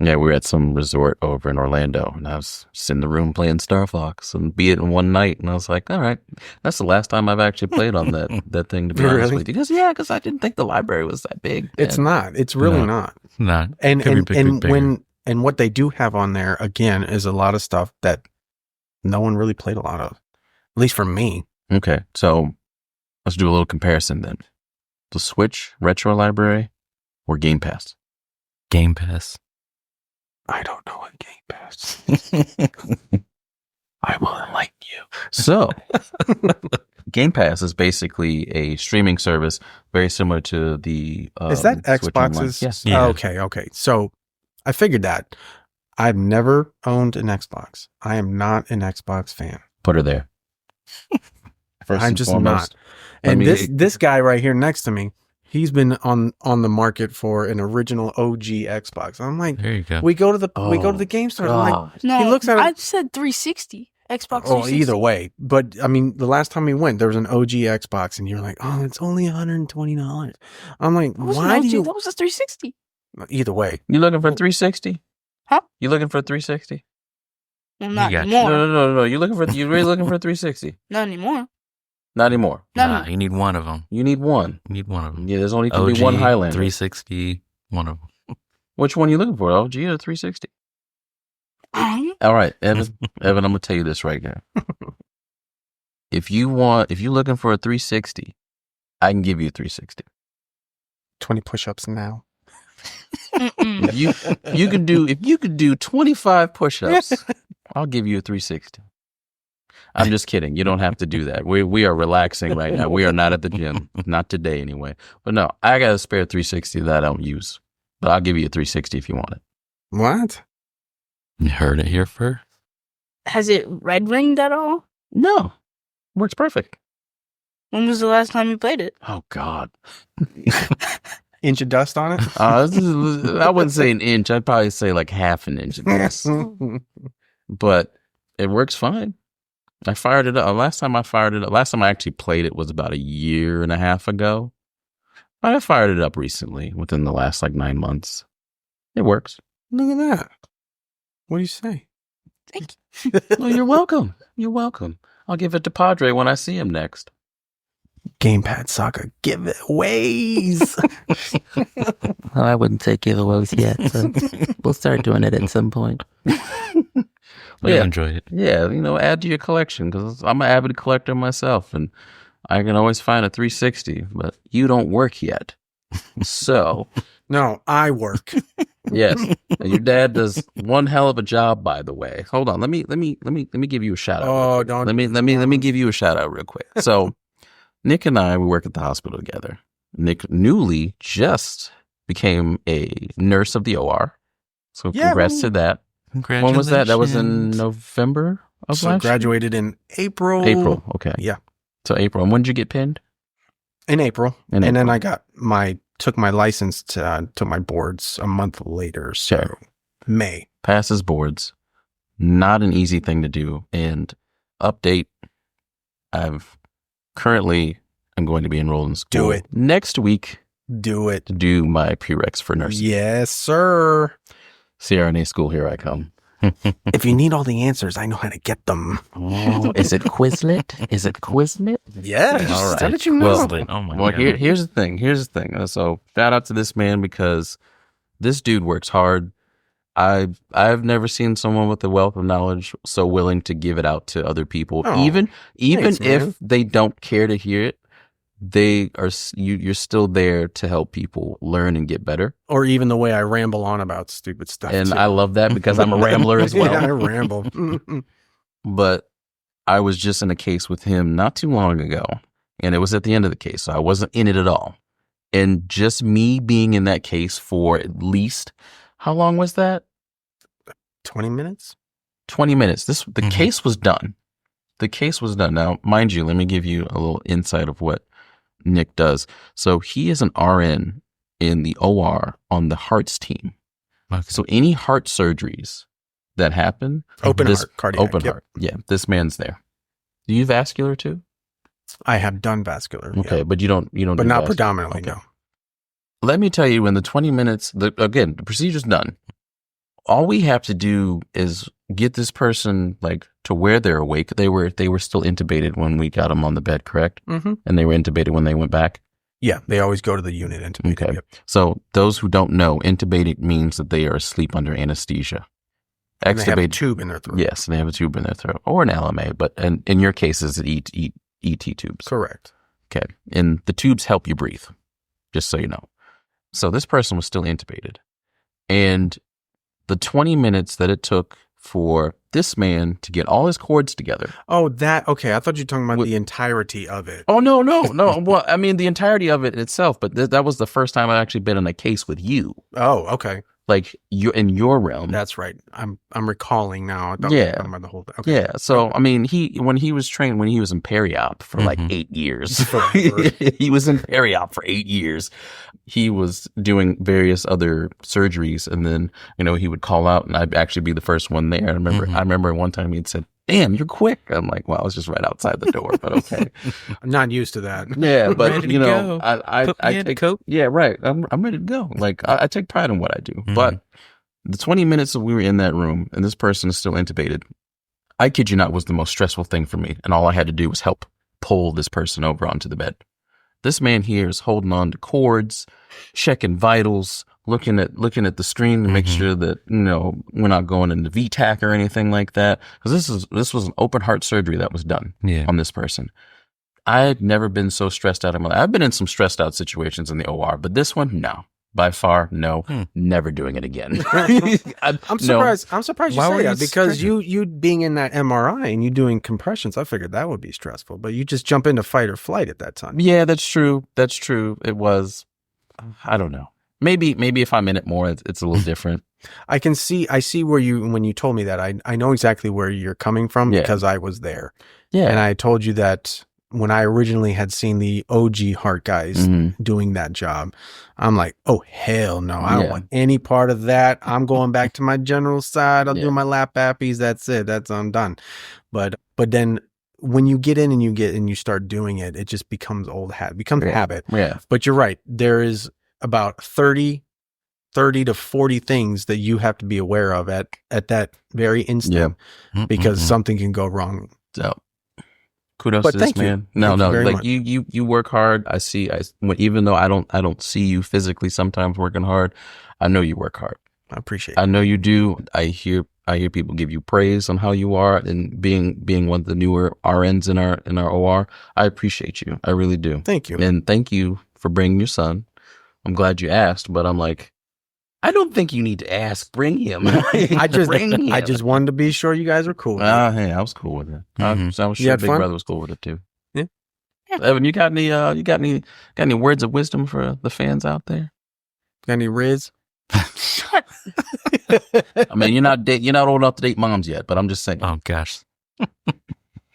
Yeah, we were at some resort over in Orlando, and I was just in the room playing Star Fox and beat it in one night, and I was like, all right, that's the last time I've actually played on that thing, to be honest with you. Because I didn't think the library was that big. It's not. It's really not. Not. And what they do have on there, again, is a lot of stuff that no one really played a lot of, at least for me. Okay, so let's do a little comparison then. The Switch Retro Library or Game Pass? Game Pass. I don't know what Game Pass is. I will enlighten you. So, Game Pass is basically a streaming service very similar to the is that Switch Online. Xbox's? Yes. Yeah. Okay. So I figured that. I've never owned an Xbox. I am not an Xbox fan. Put her there. First I'm and just foremost. not. And Let me- this guy right here next to me, he's been on the market for an original OG Xbox. I'm like, There you go. we go to the game store. I'm like, No, He looks at it- I said 360. Xbox 360? Oh, either way. But I mean, the last time we went, there was an OG Xbox, and you're like, "Oh, it's only $120." I'm like, That was "Why an do OG, you?" That was a 360. Either way, You looking for 360? Huh? You looking for 360? Well, not got you. anymore. No. You really looking for 360? Not anymore. Not anymore. Nah, you need one of them. You need one. You need one of them. Yeah, there's only can be one Highlander. 360, one of them. Which one you looking for? OG or 360? All right, Evan. Evan, I'm gonna tell you this right now. If you're looking for a 360, I can give you a 360. 20 push-ups now. If you could do 25 push-ups, I'll give you a 360. I'm just kidding. You don't have to do that. We are relaxing right now. We are not at the gym. Not today anyway. But no, I got a spare 360 that I don't use. But I'll give you a 360 if you want it. What? You heard it here first. Has it red ringed at all? No. Works perfect. When was the last time you played it? Oh God. Inch of dust on it? I wouldn't say an inch. I'd probably say like half an inch. But it works fine. I fired it up. Last time I actually played it was about a year and a half ago. But I fired it up recently, within the last 9 months. It works. Look at that. What do you say? Thank you. Well, you're welcome. You're welcome. I'll give it to Padre when I see him next. Gamepad Saga giveaways. Well, I wouldn't say giveaways yet, but we'll start doing it at some point. We enjoy it. Yeah, add to your collection, because I'm an avid collector myself, and I can always find a 360, but you don't work yet. So, No, I work. yes, and your dad does one hell of a job, by the way. Hold on, let me give you a shout out. Oh, don't. Let me give you a shout out real quick. So, Nick and I, we work at the hospital together. Nick newly just became a nurse of the OR. So congrats to that. Congratulations. When was that? That was in November of So last year? graduated in April. April. Okay. Yeah. So April. And when did you get pinned? In April. In and then April. I took my license to my boards a month later. So Okay. May. Passes boards. Not an easy thing to do. And update, I'm going to be enrolled in school. Do it. Next week Do it. to do my prereqs for nursing. Yes, sir. CRNA school, here I come. If you need all the answers, I know how to get them. Oh, is it Quizlet? Is it Quizlet? Yes. All right. How did you know? Well, Oh my Well, God. here's the thing. So shout out to this man, because this dude works hard. I've never seen someone with a wealth of knowledge so willing to give it out to other people, Oh, even thanks, if man. they don't care to hear it. You're still there to help people learn and get better. Or even the way I ramble on about stupid stuff. And too. I love that, because I'm a rambler as well. Yeah, I ramble. But I was just in a case with him not too long ago, and it was at the end of the case, so I wasn't in it at all. And just me being in that case for at least, how long was that? 20 minutes? 20 minutes. The Mhm. case was done. The case was done. Now, mind you, let me give you a little insight of what Nick does. So he is an RN in the OR on the hearts team. Okay. So any heart surgeries that happen, Open this- heart, cardiac. open yep. heart. Yeah, this man's there. Do you vascular too? I have done vascular. Okay, yeah. but you don't But do not vascular. predominantly, Okay. no. Let me tell you, in the 20 minutes, the procedure's done. All we have to do is get this person to where they're awake. They were still intubated when we got them on the bed, correct? Mm-hmm. And they were intubated when they went back. Yeah, they always go to the unit intubated. Okay. Yep. So those who don't know, intubated means that they are asleep under anesthesia. And they have a Extubated, tube in their throat. yes, and they have a tube in their throat, or an LMA, but in your case, it's ET tubes. Correct. Okay. And the tubes help you breathe, just so you know. So this person was still intubated. And the 20 minutes that it took for this man to get all his cords together. Oh, okay. I thought you were talking about What- the entirety of it. Oh, no. Well, I mean, the entirety of it itself, but that was the first time I'd actually been in a case with you. Oh, okay. You're in your realm. That's right. I'm recalling now. I thought Yeah. we were talking about the whole thing. Okay. Yeah. So, I mean, when he was in peri-op for Mhm. 8 years, Forever. he was in peri-op for 8 years. He was doing various other surgeries, and then, he would call out, and I'd actually be the first one there. I remember one time he had said, damn, you're quick. I'm like, well, I was just right outside the door, but okay. I'm not used to that. Yeah, but Ready to you know, go. I Put me in take, coat. yeah, right. I'm ready to go. Like I take pride in what I do. Mhm. But the 20 minutes that we were in that room and this person is still intubated, I kid you not, was the most stressful thing for me. And all I had to do was help pull this person over onto the bed. This man here is holding on to cords, checking vitals, looking at the screen to make Mhm. sure that, you know, we're not going into VTAC or anything like that. Because this was an open heart surgery that was done Yeah. on this person. I'd never been so stressed out in my life. I've been in some stressed out situations in the OR, but this one, no. By far, no. Never doing it again. I'm surprised. I'm surprised you Why say were that you because stressed? you being in that MRI and you doing compressions, I figured that would be stressful. But you just jump into fight or flight at that time. Yeah, that's true. That's true. It was. I don't know. Maybe if I'm in it more, it's a little different. I see where when you told me that, I know exactly where you're coming from Yeah. because I was there. Yeah. And I told you that when I originally had seen the OG Heart guys Mhm. doing that job, I'm like, oh, hell no. I don't Yeah. want any part of that. I'm going back to my general side. I'll Yeah. do my lap appies. That's it. I'm done. But then when you get in and you start doing it, it just becomes habit. Yeah. But you're right. There is about 30 to 40 things that you have to be aware of at that very instant because something can go wrong. So kudos But to this thank you. man. No, Thank you very like much. you work hard. I see. Even though I don't see you physically sometimes working hard, I know you work hard. I appreciate it. I know you do. I hear people give you praise on how you are and being one of the newer RNs in our OR. I appreciate you. I really do. Thank you. And thank you for bringing your son. I'm glad you asked, but I'm like, I don't think you need to ask. Bring him. I Bring him. just wanted to be sure you guys were cool with it. Hey, I was cool with it. Mhm. I was You sure had Big fun? Brother was cool with it too. Yeah. Evan, you got any words of wisdom for the fans out there? Got any Riz? Shut. I mean, you're not old enough to date moms yet, but I'm just saying. Oh gosh.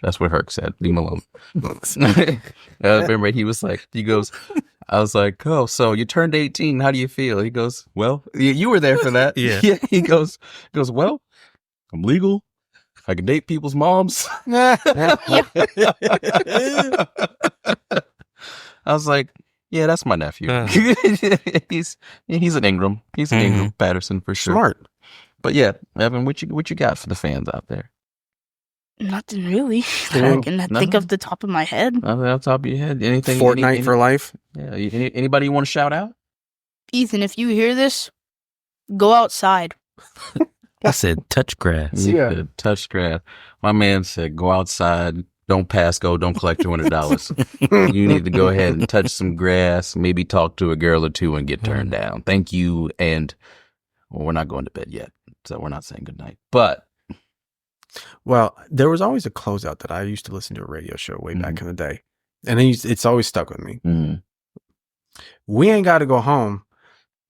That's what Herc said. Leave him alone. Remember, he goes, I was like, oh, so you turned 18. How do you feel? He goes, well, you were there for that. Yeah. He goes, well, I'm legal. I can date people's moms. I was like, yeah, that's my nephew. He's an Ingram. He's an Ingram Patterson for sure. Smart. But yeah, Evan, what you got for the fans out there? Nothing really. No, I can think nothing? off the top of my head. Nothing off the top of your head? Anything? Fortnite for life. Yeah. Anybody you want to shout out? Ethan, if you hear this, go outside. I said touch grass. Yeah. You said touch grass. My man said, go outside, don't pass go, don't collect $200. You need to go ahead and touch some grass, maybe talk to a girl or two and get turned down. Thank you. And we're not going to bed yet, so we're not saying goodnight. But Well, there was always a closeout that I used to listen to a radio show way back in the day. And it's always stuck with me. We ain't got to go home,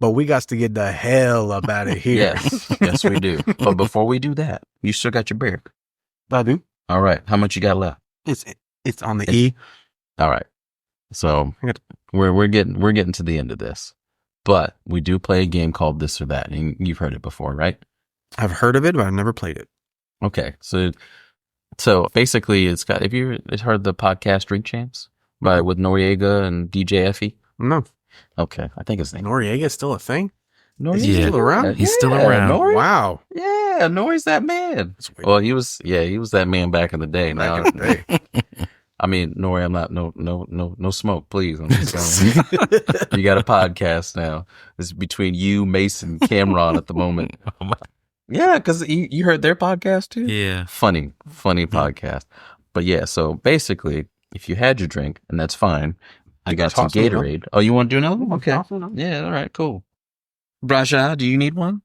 but we got to get the hell up out of here. yes, we do. But before we do that, you still got your beer. I do. All right. How much you got left? It's on the E. All right. So I got- we're getting to the end of this. But we do play a game called This or That. And you've heard it before, right? I've heard of it, but I've never played it. Okay. So basically it's got, have you heard the podcast Drink Champs with Noriega and DJ Effie? No. Okay. I think his name. Noriega's still a thing? Noriega's Is he still around? He's still Yeah, around. Nori? Wow. Yeah, Nori's that man. That's weird. Well, he was that man back in the day. Now, Back in the day. I mean, Nori, I'm not no smoke, please. I'm just saying. You got a podcast now. It's between you, Mason, Cameron at the moment. Yeah, because you heard their podcast too. Yeah. Funny podcast. But yeah, so basically, if you had your drink, and that's fine, I got some Toss them, Gatorade. Oh, you want to do another one? Okay. Toss them. Yeah, all right, cool. Brasha, do you need one?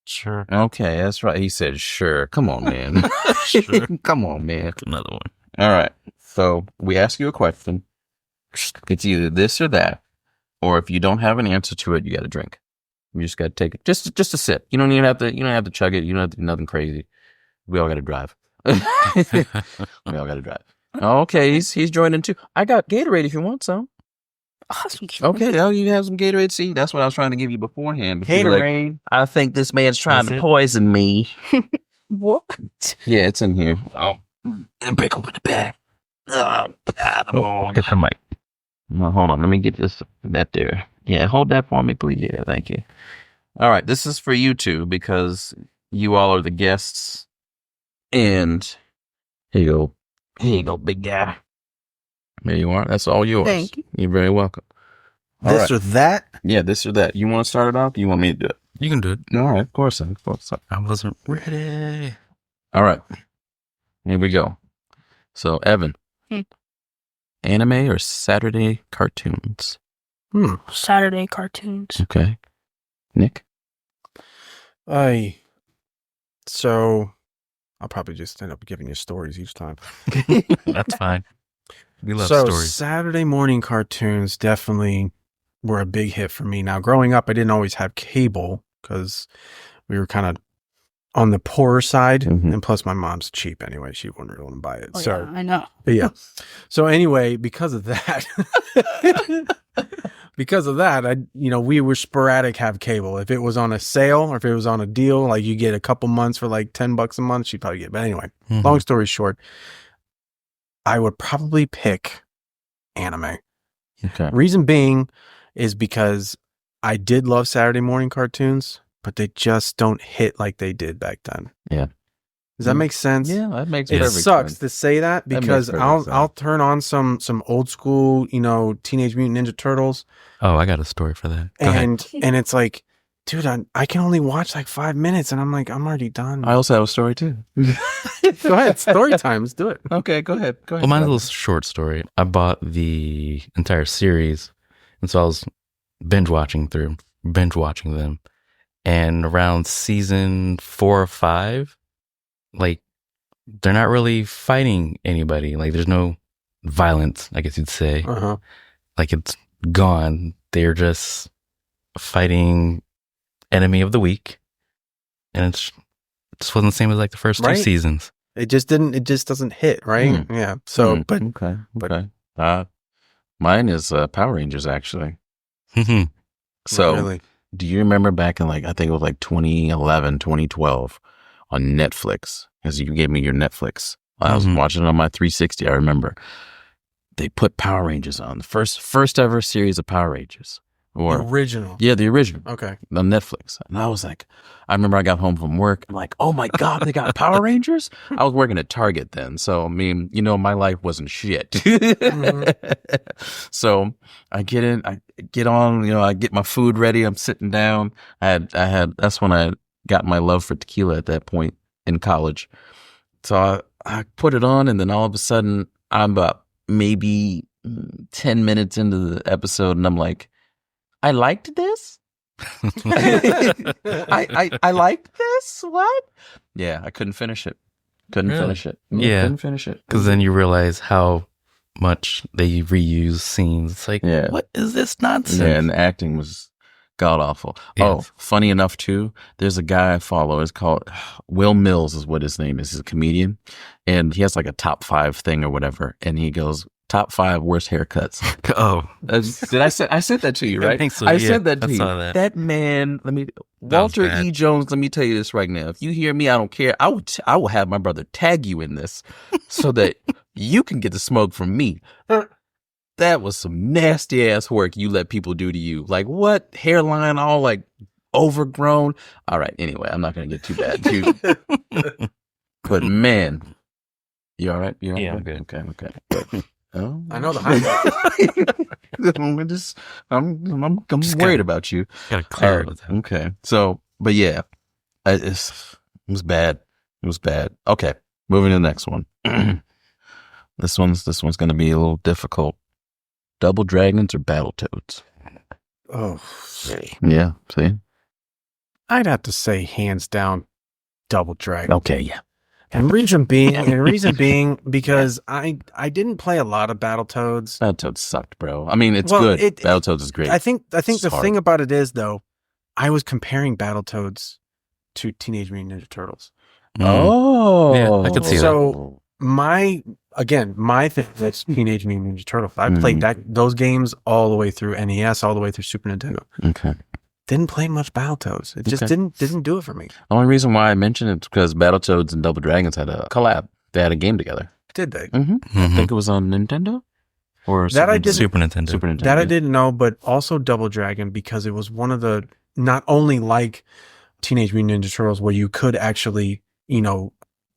Sure. Okay, that's right. He said, sure. Come on, man. Sure. Come on, man. Another one. All right. So we ask you a question. It's either this or that, or if you don't have an answer to it, you got to drink. You just got to take it. Just a sip. You don't even have to. You don't have to chug it. You don't have to do nothing crazy. We all got to drive. We all got to drive. Okay, he's joining too. I got Gatorade if you want some. Awesome. Okay, oh, you have some Gatorade. See, that's what I was trying to give you beforehand. But you were like, Gatorade. I think this man's trying That's to it? poison me. What? Yeah, it's in here. Oh, and break open the bag. Get the mic. No, hold on. Let me get that there. Yeah, hold that for me, please. Yeah, thank you. All right, this is for you two because you all are the guests. And here you go. Here you go, big guy. There you are. That's all yours. Thank you. You're very welcome. All This right. or that? Yeah, this or that. You want to start it off? You want me to do it? You can do it. All right, of course. Of course. I wasn't ready. All right. Here we go. So, Evan, anime or Saturday cartoons? Saturday cartoons. Okay. Nick? So I'll probably just end up giving you stories each time. That's fine. We love So stories. Saturday morning cartoons definitely were a big hit for me. Now, growing up, I didn't always have cable because we were kind of on the poorer side, and plus my mom's cheap anyway. She wouldn't really want to buy it. Oh, So yeah, I know. But yeah. So anyway, because of that, we were sporadic have cable. If it was on a sale or if it was on a deal, like you get a couple months for like $10 a month, she'd probably get. But anyway, long story short, I would probably pick anime. Okay. Reason being is because I did love Saturday morning cartoons, but they just don't hit like they did back then. Yeah. Does that make sense? Yeah, that makes It perfect sucks sense. to say that That because makes perfect I'll sense. turn on some old school, Teenage Mutant Ninja Turtles, Oh, I got a story for that. Go ahead. and it's like, dude, I can only watch like 5 minutes, and I'm like, I'm already done. I also have a story too. Go ahead, story time. Let's do it. Okay, go ahead. Go ahead. Well, mine's a little short story. I bought the entire series, and so I was binge watching them. And around season 4 or 5, like, they're not really fighting anybody. Like, there's no violence, I guess you'd say. Uh-huh. Like, it's gone. They're just fighting enemy of the week. And it just wasn't the same as like the first 2 Right. seasons. It just doesn't hit, right? Yeah. So, but okay. Mine is Power Rangers actually. Mhm. So, really, do you remember back in I think it was like 2011, 2012 on Netflix? Because you gave me your Netflix. I was watching it on my 360. I remember they put Power Rangers on the first ever series of Power Rangers. Or original. yeah, the original. Okay. On Netflix. And I was like, I remember I got home from work. I'm like, oh my God, they got Power Rangers? I was working at Target then. So, I mean, my life wasn't shit. So I get in, I get on, I get my food ready. I'm sitting down. That's when I got my love for tequila at that point in college. So I put it on, and then all of a sudden I'm about maybe 10 minutes into the episode, and I'm like, I liked this. I liked this. What? Yeah, I couldn't finish it. Couldn't finish it. Couldn't finish it. Because then you realize how much they reuse scenes. It's like, what is this nonsense? Yeah, and the acting was god awful. Yes. Oh, funny enough too. There's a guy I follow. It's called Will Mills, is what his name is. He's a comedian, and he has like a top 5 thing or whatever. And he goes, top 5 worst haircuts. Oh, I said that to you, right? I think so. I Yeah, said that to I you. saw that. That man, was Walter bad. E. Jones, let me tell you this right now. If you hear me, I don't care. I will have my brother tag you in this so that you can get the smoke from me. That was some nasty ass work you let people do to you. Like, what? Hairline all like overgrown. All right. Anyway, I'm not going to get too bad. But man, you all right? You all right? Yeah, I'm good. Okay. Oh, I know the highlight. I'm Just worried gotta- about you. Gotta clear it with that. Okay. So, but yeah, it was bad. It was bad. Okay. Moving to the next one. This one's going to be a little difficult. Double Dragons or Battletoads? Oh, Yeah. See? I'd have to say hands down, Double Dragon. Okay. Yeah. And reason being because I didn't play a lot of Battletoads. Battletoads sucked, bro. I mean, it's Well, good. it- Battletoads is great. I think It's the hard. thing about it is though, I was comparing Battletoads to Teenage Mutant Ninja Turtles. Oh. Yeah, I could see that. So my thing that's Teenage Mutant Ninja Turtles. I played those games all the way through NES, all the way through Super Nintendo. Okay. didn't play much Battletoads. It just Okay. didn't do it for me. The only reason why I mentioned it is because Battletoads and Double Dragons had a collab. They had a game together. Did they? Mm-hmm. I think it was on Nintendo or That I didn't- Super Nintendo. Super Nintendo. That I didn't know, but also Double Dragon, because it was one of the, not only like Teenage Mutant Ninja Turtles where you could actually,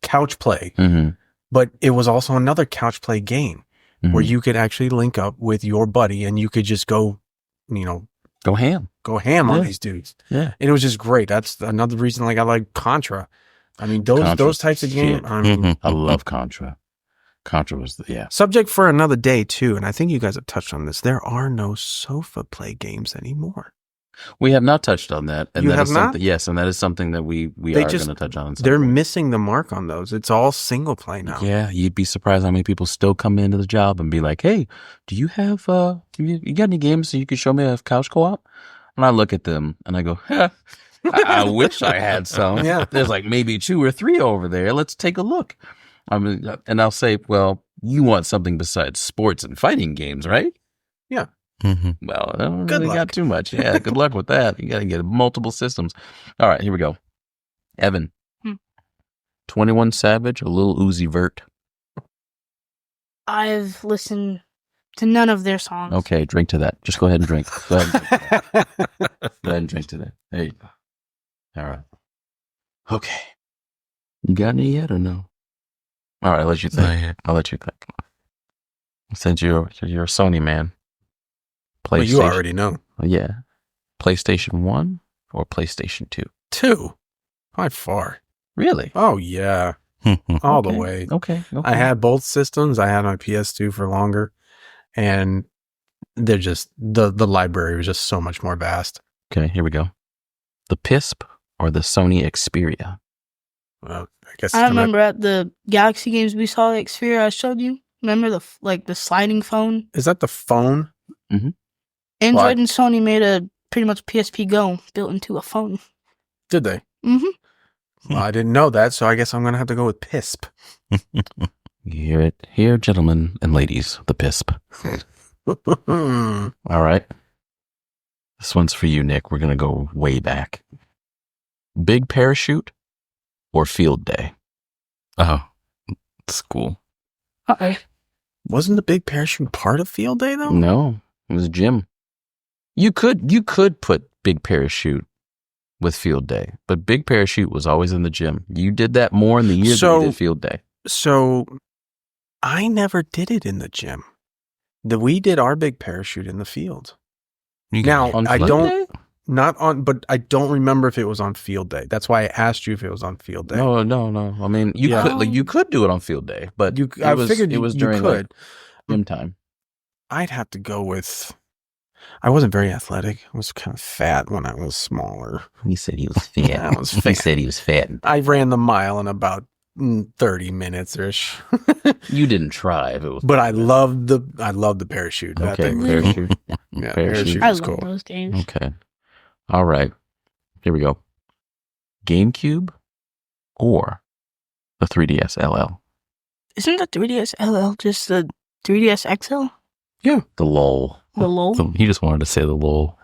couch play, Mm-hmm. but it was also another couch play game where Mm-hmm. you could actually link up with your buddy and you could just go, Go ham. go ham on Yeah. these dudes. Yeah. And it was just great. That's another reason I like Contra. I mean, those Contra's types of games. shit. I mean, I love Contra. Contra was yeah. subject for another day too. And I think you guys have touched on this. There are no sofa play games anymore. We have not touched on that. And You that have is not? something, yes, and that is something that we They are just- going to touch on. They're missing the mark on those. It's all single play now. Yeah, you'd be surprised how many people still come into the job and be like, "Hey, do you have you got any games that you could show me a couch co-op?" And I look at them and I go, I wish I had some. Yeah. There's like maybe 2 or 3 over there. Let's take a look. I mean, and I'll say, well, you want something besides sports and fighting games, right? Well, I don't Good really got luck. too much. Yeah, good luck with that. You got to get multiple systems. All right, here we go. Evan, 21 Savage or Lil Uzi Vert? I've listened to none of their songs. Okay, drink to that. Just go ahead and drink. Go ahead and drink to that. There you go. All right. Okay. You got any yet or no? All right, I'll let you think. Not yet. I'll let you think. Since you're a Sony man. Well, you already know. Yeah. PlayStation 1 or PlayStation 2? 2. By far. Really? Oh, yeah. All the way. Okay. I had both systems. I had my PS2 for longer. And they're just, the library was just so much more vast. Okay, here we go. The PISP or the Sony Xperia? Well, I guess I remember at the Galaxy games we saw the Xperia I showed you. Remember the sliding phone? Is that the phone? Android Why? and Sony made a pretty much PSP Go built into a phone. Did they? Mm-hmm. Well, I didn't know that, so I guess I'm going to have to go with PISP. You hear it here, gentlemen and ladies, the PISP. All right. This one's for you, Nick. We're going to go way back. Big Parachute or Field Day? Oh, school. Uh-oh. Wasn't the big parachute part of Field Day, though? No, it was gym. You could put Big Parachute with Field Day, but Big Parachute was always in the gym. You did that more in the year than you did Field Day. So I never did it in the gym. We did our big parachute in the field. Now, On I Field don't, Day? not on, but I don't remember if it was on Field Day. That's why I asked you if it was on Field Day. No. I mean, you Yeah. could you could do it on Field Day, but I it was, figured it was you during could. like, gym time. I'd have to go with, I wasn't very athletic. I was kind of fat when I was smaller. He said he was fat. I was fat. he was fat. I ran the mile in about 30 minutes-ish. You didn't try if it was. But I loved the parachute. That Okay, thing was- parachute. Yeah, Parachute. parachute I was love cool. those games. Okay. All right. Here we go. GameCube or the 3DS LL? Isn't the 3DS LL just the 3DS XL? The LOL. The LOL? So he just wanted to say the lol.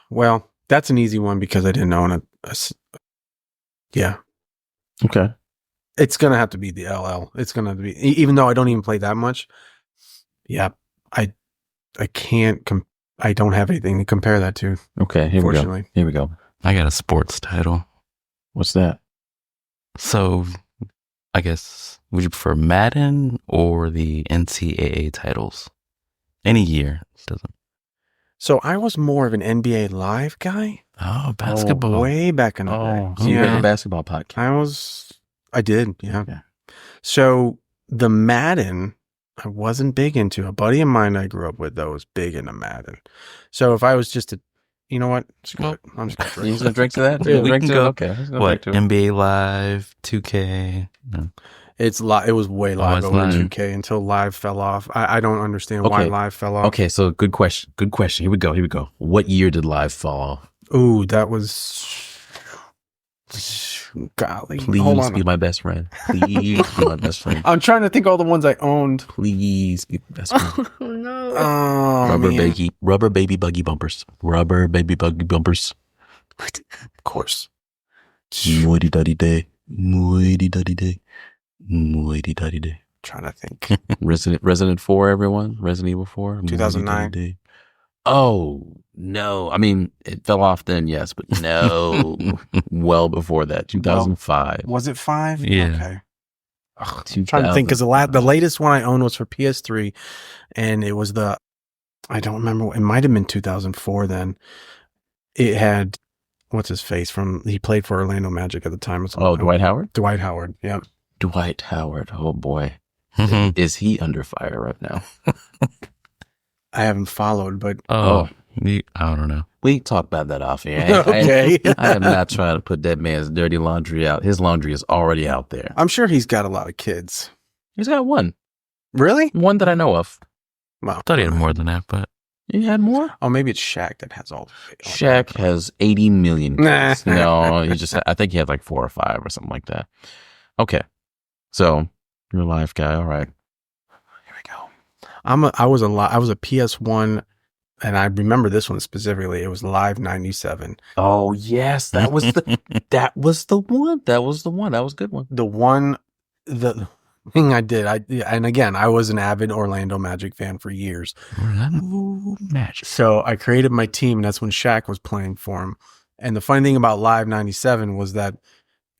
Well, that's an easy one because I didn't own a yeah. Okay. It's going to have to be the LL. It's going to have to be, even though I don't even play that much. Yeah. I can't, I don't have anything to compare that to, Okay. Here we go. fortunately. Here we go. I got a sports title. What's that? So I guess, would you prefer Madden or the NCAA titles? Any year. Doesn't. So I was more of an NBA Live guy. Oh, basketball. Way back in the day. So you Yeah. have a basketball podcast. I did. Yeah. Okay. So the Madden, I wasn't big into. A buddy of mine I grew up with, though, was big into Madden. So if I was just a, you know what? Screw it. I'm just going You to gonna drink to that? Yeah, You we drink can to go- it? Okay. let's go What? drink to it. NBA Live, 2K. No. It was way live it's over live. 2K until live fell off. I don't understand why Okay. live fell off. Okay, so good question. Good question. Here we go. What year did Live fall off? Ooh, that was Golly. Hold Please on. be my best friend. Please be my best friend. I'm trying to think all the ones I owned. Please be my best friend. Oh no. Oh, Rubber baby buggy bumpers. Rubber baby buggy bumpers. Of course. Moity duddy day. Moity duddy day. Moity duddy day. Trying to think. Resident 4, everyone. Resident Evil 4. 2009. Moity-duddy-day. Oh, no. I mean, it fell off then, yes, but no. Well before that. 2005. Was it 5? Yeah. Okay. Ugh, I'm trying to think because the latest one I owned was for PS3, and it was I don't remember. It might have been 2004 then. It had, what's his face he played for Orlando Magic at the time. Dwight Howard? Dwight Howard, yeah. Dwight Howard. Oh, boy. Is he under fire right now? I haven't followed, but. I don't know. We talk about that off here. Okay. I am not trying to put that man's dirty laundry out. His laundry is already out there. I'm sure he's got a lot of kids. He's got one. Really? One that I know of. Well, I thought he had more than that, but He had more? Oh, maybe it's Shaq that has all. Shaq has 80 million Nah. kids. No, I think he had like 4 or 5 or something like that. Okay. So, you're a live guy. All right. Here we go. I was a PS1, and I remember this one specifically. It was Live 97. Oh, yes. That was the one. That was a good one. The thing I did, and again, I was an avid Orlando Magic fan for years. Orlando Magic. So I created my team, and that's when Shaq was playing for him. And the funny thing about Live 97 was that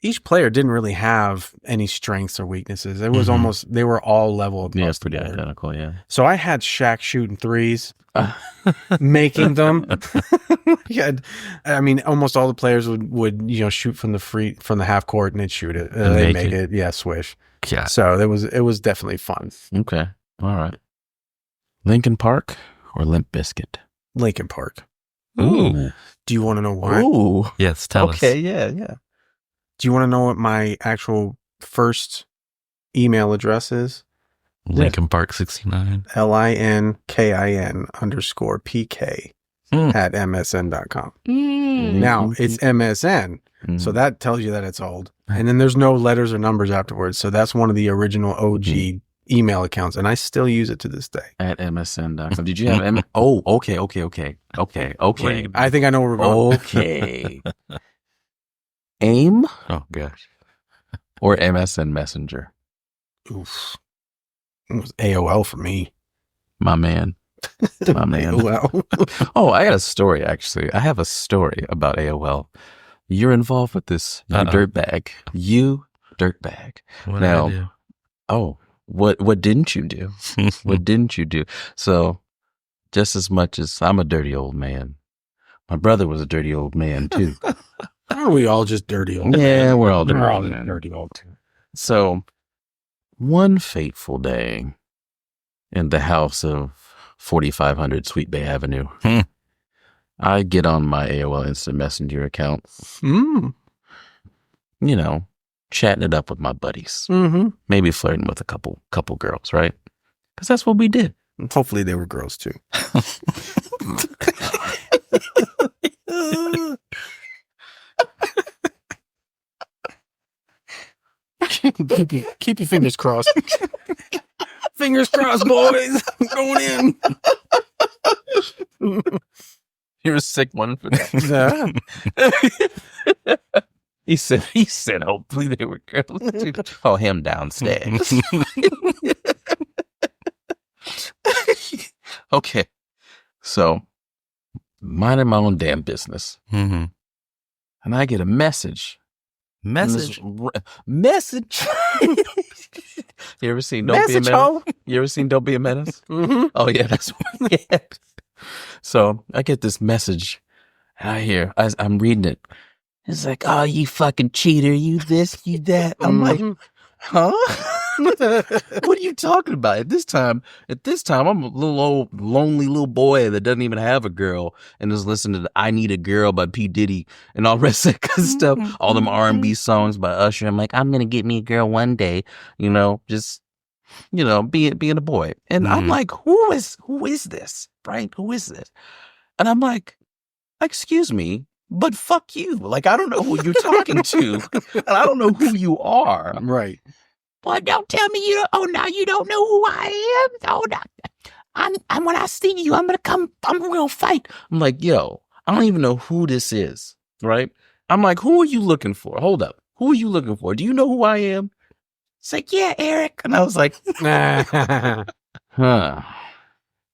each player didn't really have any strengths or weaknesses. It was almost, they were all level across Yeah, the pretty board. identical, yeah. So I had Shaq shooting threes, making them. I mean, almost all the players would shoot from the half court, and they'd shoot it. And They make make it, yeah, swish. Yeah. So it was definitely fun. Okay. All right. Lincoln Park or Limp Bizkit? Lincoln Park. Ooh. Do you want to know why? Ooh. Yes, tell us. Okay, yeah. Do you want to know what my actual first email address is? Lincoln Park 69. LINKIN_PK at MSN.com. Now it's MSN. So that tells you that it's old. And then there's no letters or numbers afterwards. So that's one of the original OG email accounts. And I still use it to this day. At MSN.com. Did you have Oh, okay. I think I know where we're going. Okay. AIM Oh, gosh. or MSN Messenger? Oof. It was AOL for me. My man. AOL. Oh, I got a story, actually. I have a story about AOL. You're involved with this. You dirtbag. You dirtbag. What Now, did I do? Oh, what didn't you do? What didn't you do? So, just as much as I'm a dirty old man, my brother was a dirty old man too. Aren't we all just dirty old? Yeah, we're all dirty. We're all old men. dirty old too. So, one fateful day in the house of 4500 Sweet Bay Avenue, I get on my AOL Instant Messenger account, chatting it up with my buddies, maybe flirting with a couple girls, right? Because that's what we did. Hopefully they were girls too. Keep your fingers crossed. Fingers crossed, boys. Going in. You're a sick one for that. He said, hopefully they were girls too. Oh, him downstairs. Okay. So, minding my own damn business. Mm-hmm. And I get a message. Message. Message. You ever seen Don't Be a Menace? You ever seen Don't Be a Menace? Mm-hmm. Oh, yeah, that's what we had. So I get this message, and I'm reading it. It's like, oh, you fucking cheater, you this, you that. I'm like, huh? What are you talking about? At this time, I'm a little old, lonely little boy that doesn't even have a girl and is listening to I Need a Girl by P. Diddy and all the rest of that kind of stuff. All them R&B songs by Usher. I'm like, I'm going to get me a girl one day, just, being a boy. And I'm like, who is this? Right? Who is this? And I'm like, excuse me, but fuck you. Like, I don't know who you're talking to, and I don't know who you are. Right. Boy, don't tell me you don't. Oh, now you don't know who I am. Oh, no. I'm when I see you, I'm gonna fight. I'm like, yo, I don't even know who this is, right? I'm like, who are you looking for? Hold up. Who are you looking for? Do you know who I am? It's like, yeah, Eric. And I was like, huh.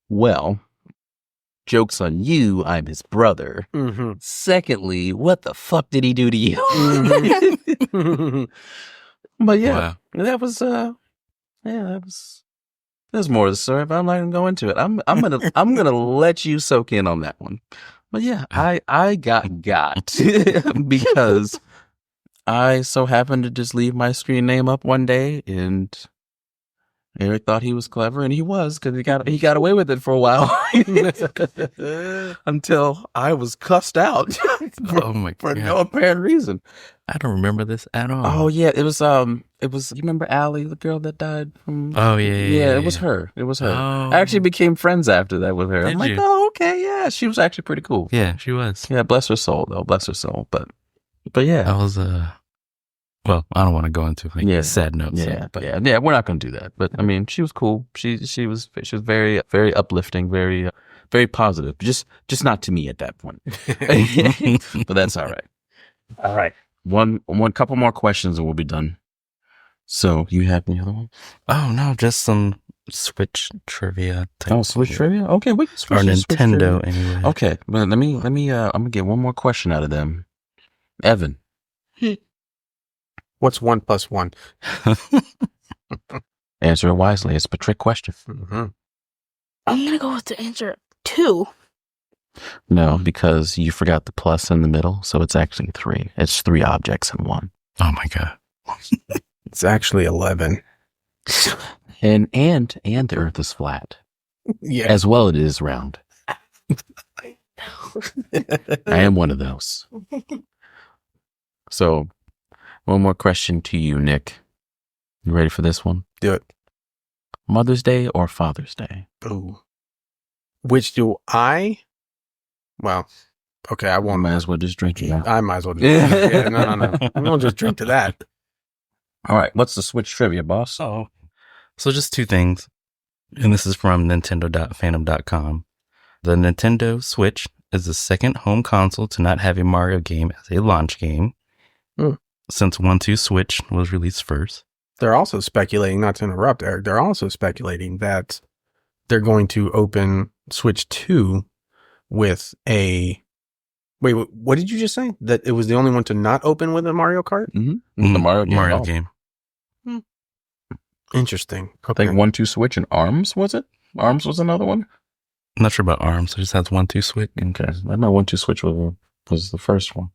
Well, joke's on you. I'm his brother. Mm-hmm. Secondly, what the fuck did he do to you? Mm-hmm. But yeah, Wow. that was, there's more to the story, but I'm not gonna go into it. I'm gonna let you soak in on that one. But yeah, I got because I so happened to just leave my screen name up one day, and Eric thought he was clever, and he was, because he got away with it for a while until I was cussed out Oh my for God. no apparent reason. I don't remember this at all. Oh yeah, it was you remember Allie, the girl that died from? Oh, yeah. It was her. It was her. Oh. I actually became friends after that with her. Did I'm like, you? oh okay, yeah, she was actually pretty cool. Yeah, she was. Yeah, bless her soul though, bless her soul. But yeah. That was well, I don't want to go into Yeah. sad notes. Yeah, but yeah, we're not gonna do that. But I mean, she was cool. She was very, very uplifting, very, very positive. Just not to me at that point. But that's all right. All right. One couple more questions and we'll be done. So you have any other one? Oh no, just some Switch trivia. Oh, Switch trivia. Okay, we can switch Or to Switch Nintendo trivia. anyway. Okay, but let me. I'm gonna get one more question out of them. Evan, What's 1 + 1? answer it wisely. It's a trick question. Mm-hmm. I'm gonna go with the answer 2. No, because you forgot the plus in the middle, so it's actually 3. It's 3 objects in one. Oh my God. It's actually 11. And the Earth is flat, Yeah. as well it is round. I am one of those. So, one more question to you, Nick. You ready for this one? Do it. Mother's Day or Father's Day? Ooh. Which do I? Well, okay, I I won't. might as well just drink it. I might as well. Yeah, no. I won't just drink to that. All right, what's the Switch trivia, boss? So just 2 things. And this is from Nintendo.fandom.com. The Nintendo Switch is the second home console to not have a Mario game as a launch game. Since 1-2 Switch was released first. They're also speculating, not to interrupt, Eric, they're also speculating that they're going to open Switch 2 with a... Wait, what did you just say? That it was the only one to not open with a Mario Kart? Mm-hmm. The Mario game. Mario Oh. game. Interesting. I think 1-2 Switch and ARMS, was it? ARMS was another one? I'm not sure about ARMS. It just has 1-2 Switch. Okay. I know 1-2 Switch was the first one.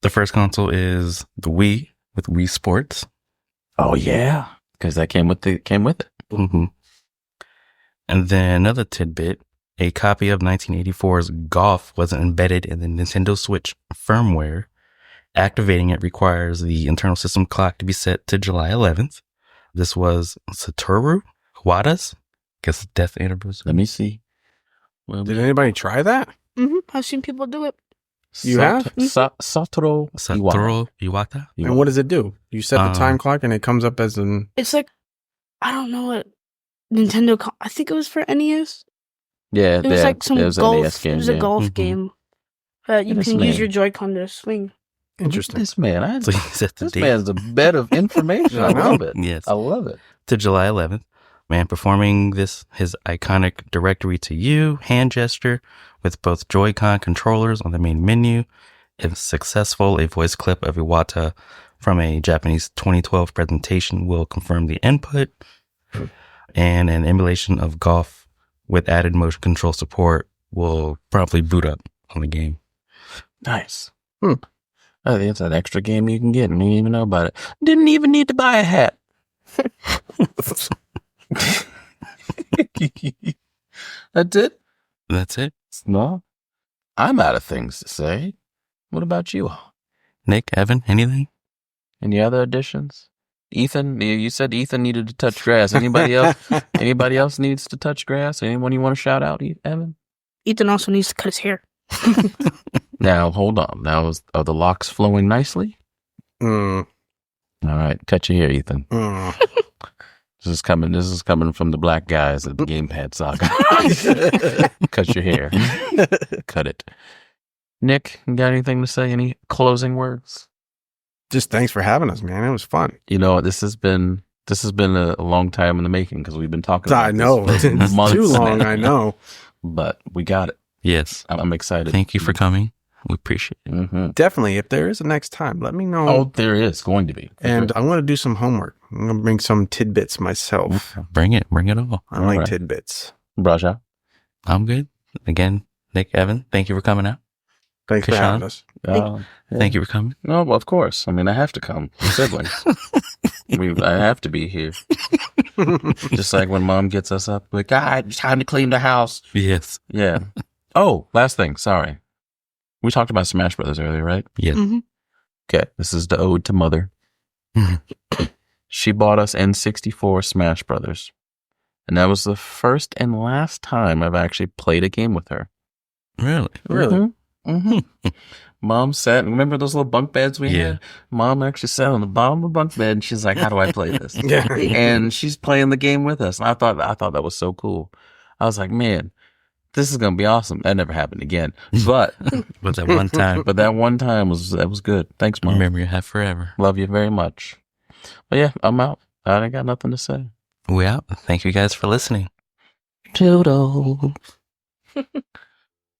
The first console is the Wii with Wii Sports. Oh, yeah. Because that came with it. Mm-hmm. And then another tidbit, a copy of 1984's Golf was embedded in the Nintendo Switch firmware. Activating it requires the internal system clock to be set to July 11th. This was Satoru Iwata's, guess death anniversary. Let me see. Well, Did anybody try that? I've seen people do it. You have? Satoru Satoru Iwata. And what does it do? You set the time clock and it comes up as an... It's like, I don't know what Nintendo. I think it was for NES. Yeah, It was like some it was an golf. NES game, It was a yeah. golf Mhm. game. You This can man. use your Joy-Con to swing. Interesting. This man, So he set the this date man's a bed of information. I love it. Yes. I love it. to July 11th. Man performing his iconic directory to you hand gesture with both Joy-Con controllers on the main menu. If successful, a voice clip of Iwata from a Japanese 2012 presentation will confirm the input, and an emulation of Golf with added motion control support will promptly boot up on the game. Nice. I think it's that extra game you can get and you didn't even know about it. Didn't even need to buy a hat. That's it? That's it. No. I'm out of things to say. What about you all? Nick, Evan, anything? Any other additions? Ethan, you said Ethan needed to touch grass. Anybody else? Anybody else needs to touch grass? Anyone you want to shout out, Evan? Ethan also needs to cut his hair. Now, hold on. Now, are the locks flowing nicely? Mm, All right. Cut your hair, Ethan. mm. This is coming from the black guys at the Gamepad Saga. Cut your hair. Cut it. Nick, you got anything to say? Any closing words? Just thanks for having us, man. It was fun. You know, this has been a long time in the making because we've been talking about I know. this for It's months too long, now. I know. But we got it. Yes. I'm excited. Thank you for coming. We appreciate it. Mm-hmm. Definitely. If there is a next time, let me know. Oh, there is going to be. And I'm going to do some homework. I'm going to bring some tidbits myself. Bring it all. I like right. tidbits. Raja. I'm good. Again, Nick, Evan, thank you for coming out. Thanks for Kishion. having us. Thank you for coming. No, well, of course. I mean, I have to come. We're siblings. I have to be here. Just like when mom gets us up, like, God, it's time to clean the house. Yes. Yeah. Oh, last thing. Sorry. We talked about Smash Brothers earlier, right? Yes. Mm-hmm. Okay. This is the ode to mother. She bought us N64 Smash Brothers. And that was the first and last time I've actually played a game with her. Really? Really? Mm-hmm. Mom sat, remember those little bunk beds we Yeah. had? Mom actually sat on the bottom of the bunk bed and she's like, how do I play this? Yeah. And she's playing the game with us. And I thought that was so cool. I was like, man, this is gonna be awesome. That never happened again. But But that one time, that one time was good. Thanks, Mom. remember you have forever. Love you very much. But yeah, I'm out. I ain't got nothing to say. We out. Thank you guys for listening. Toodles.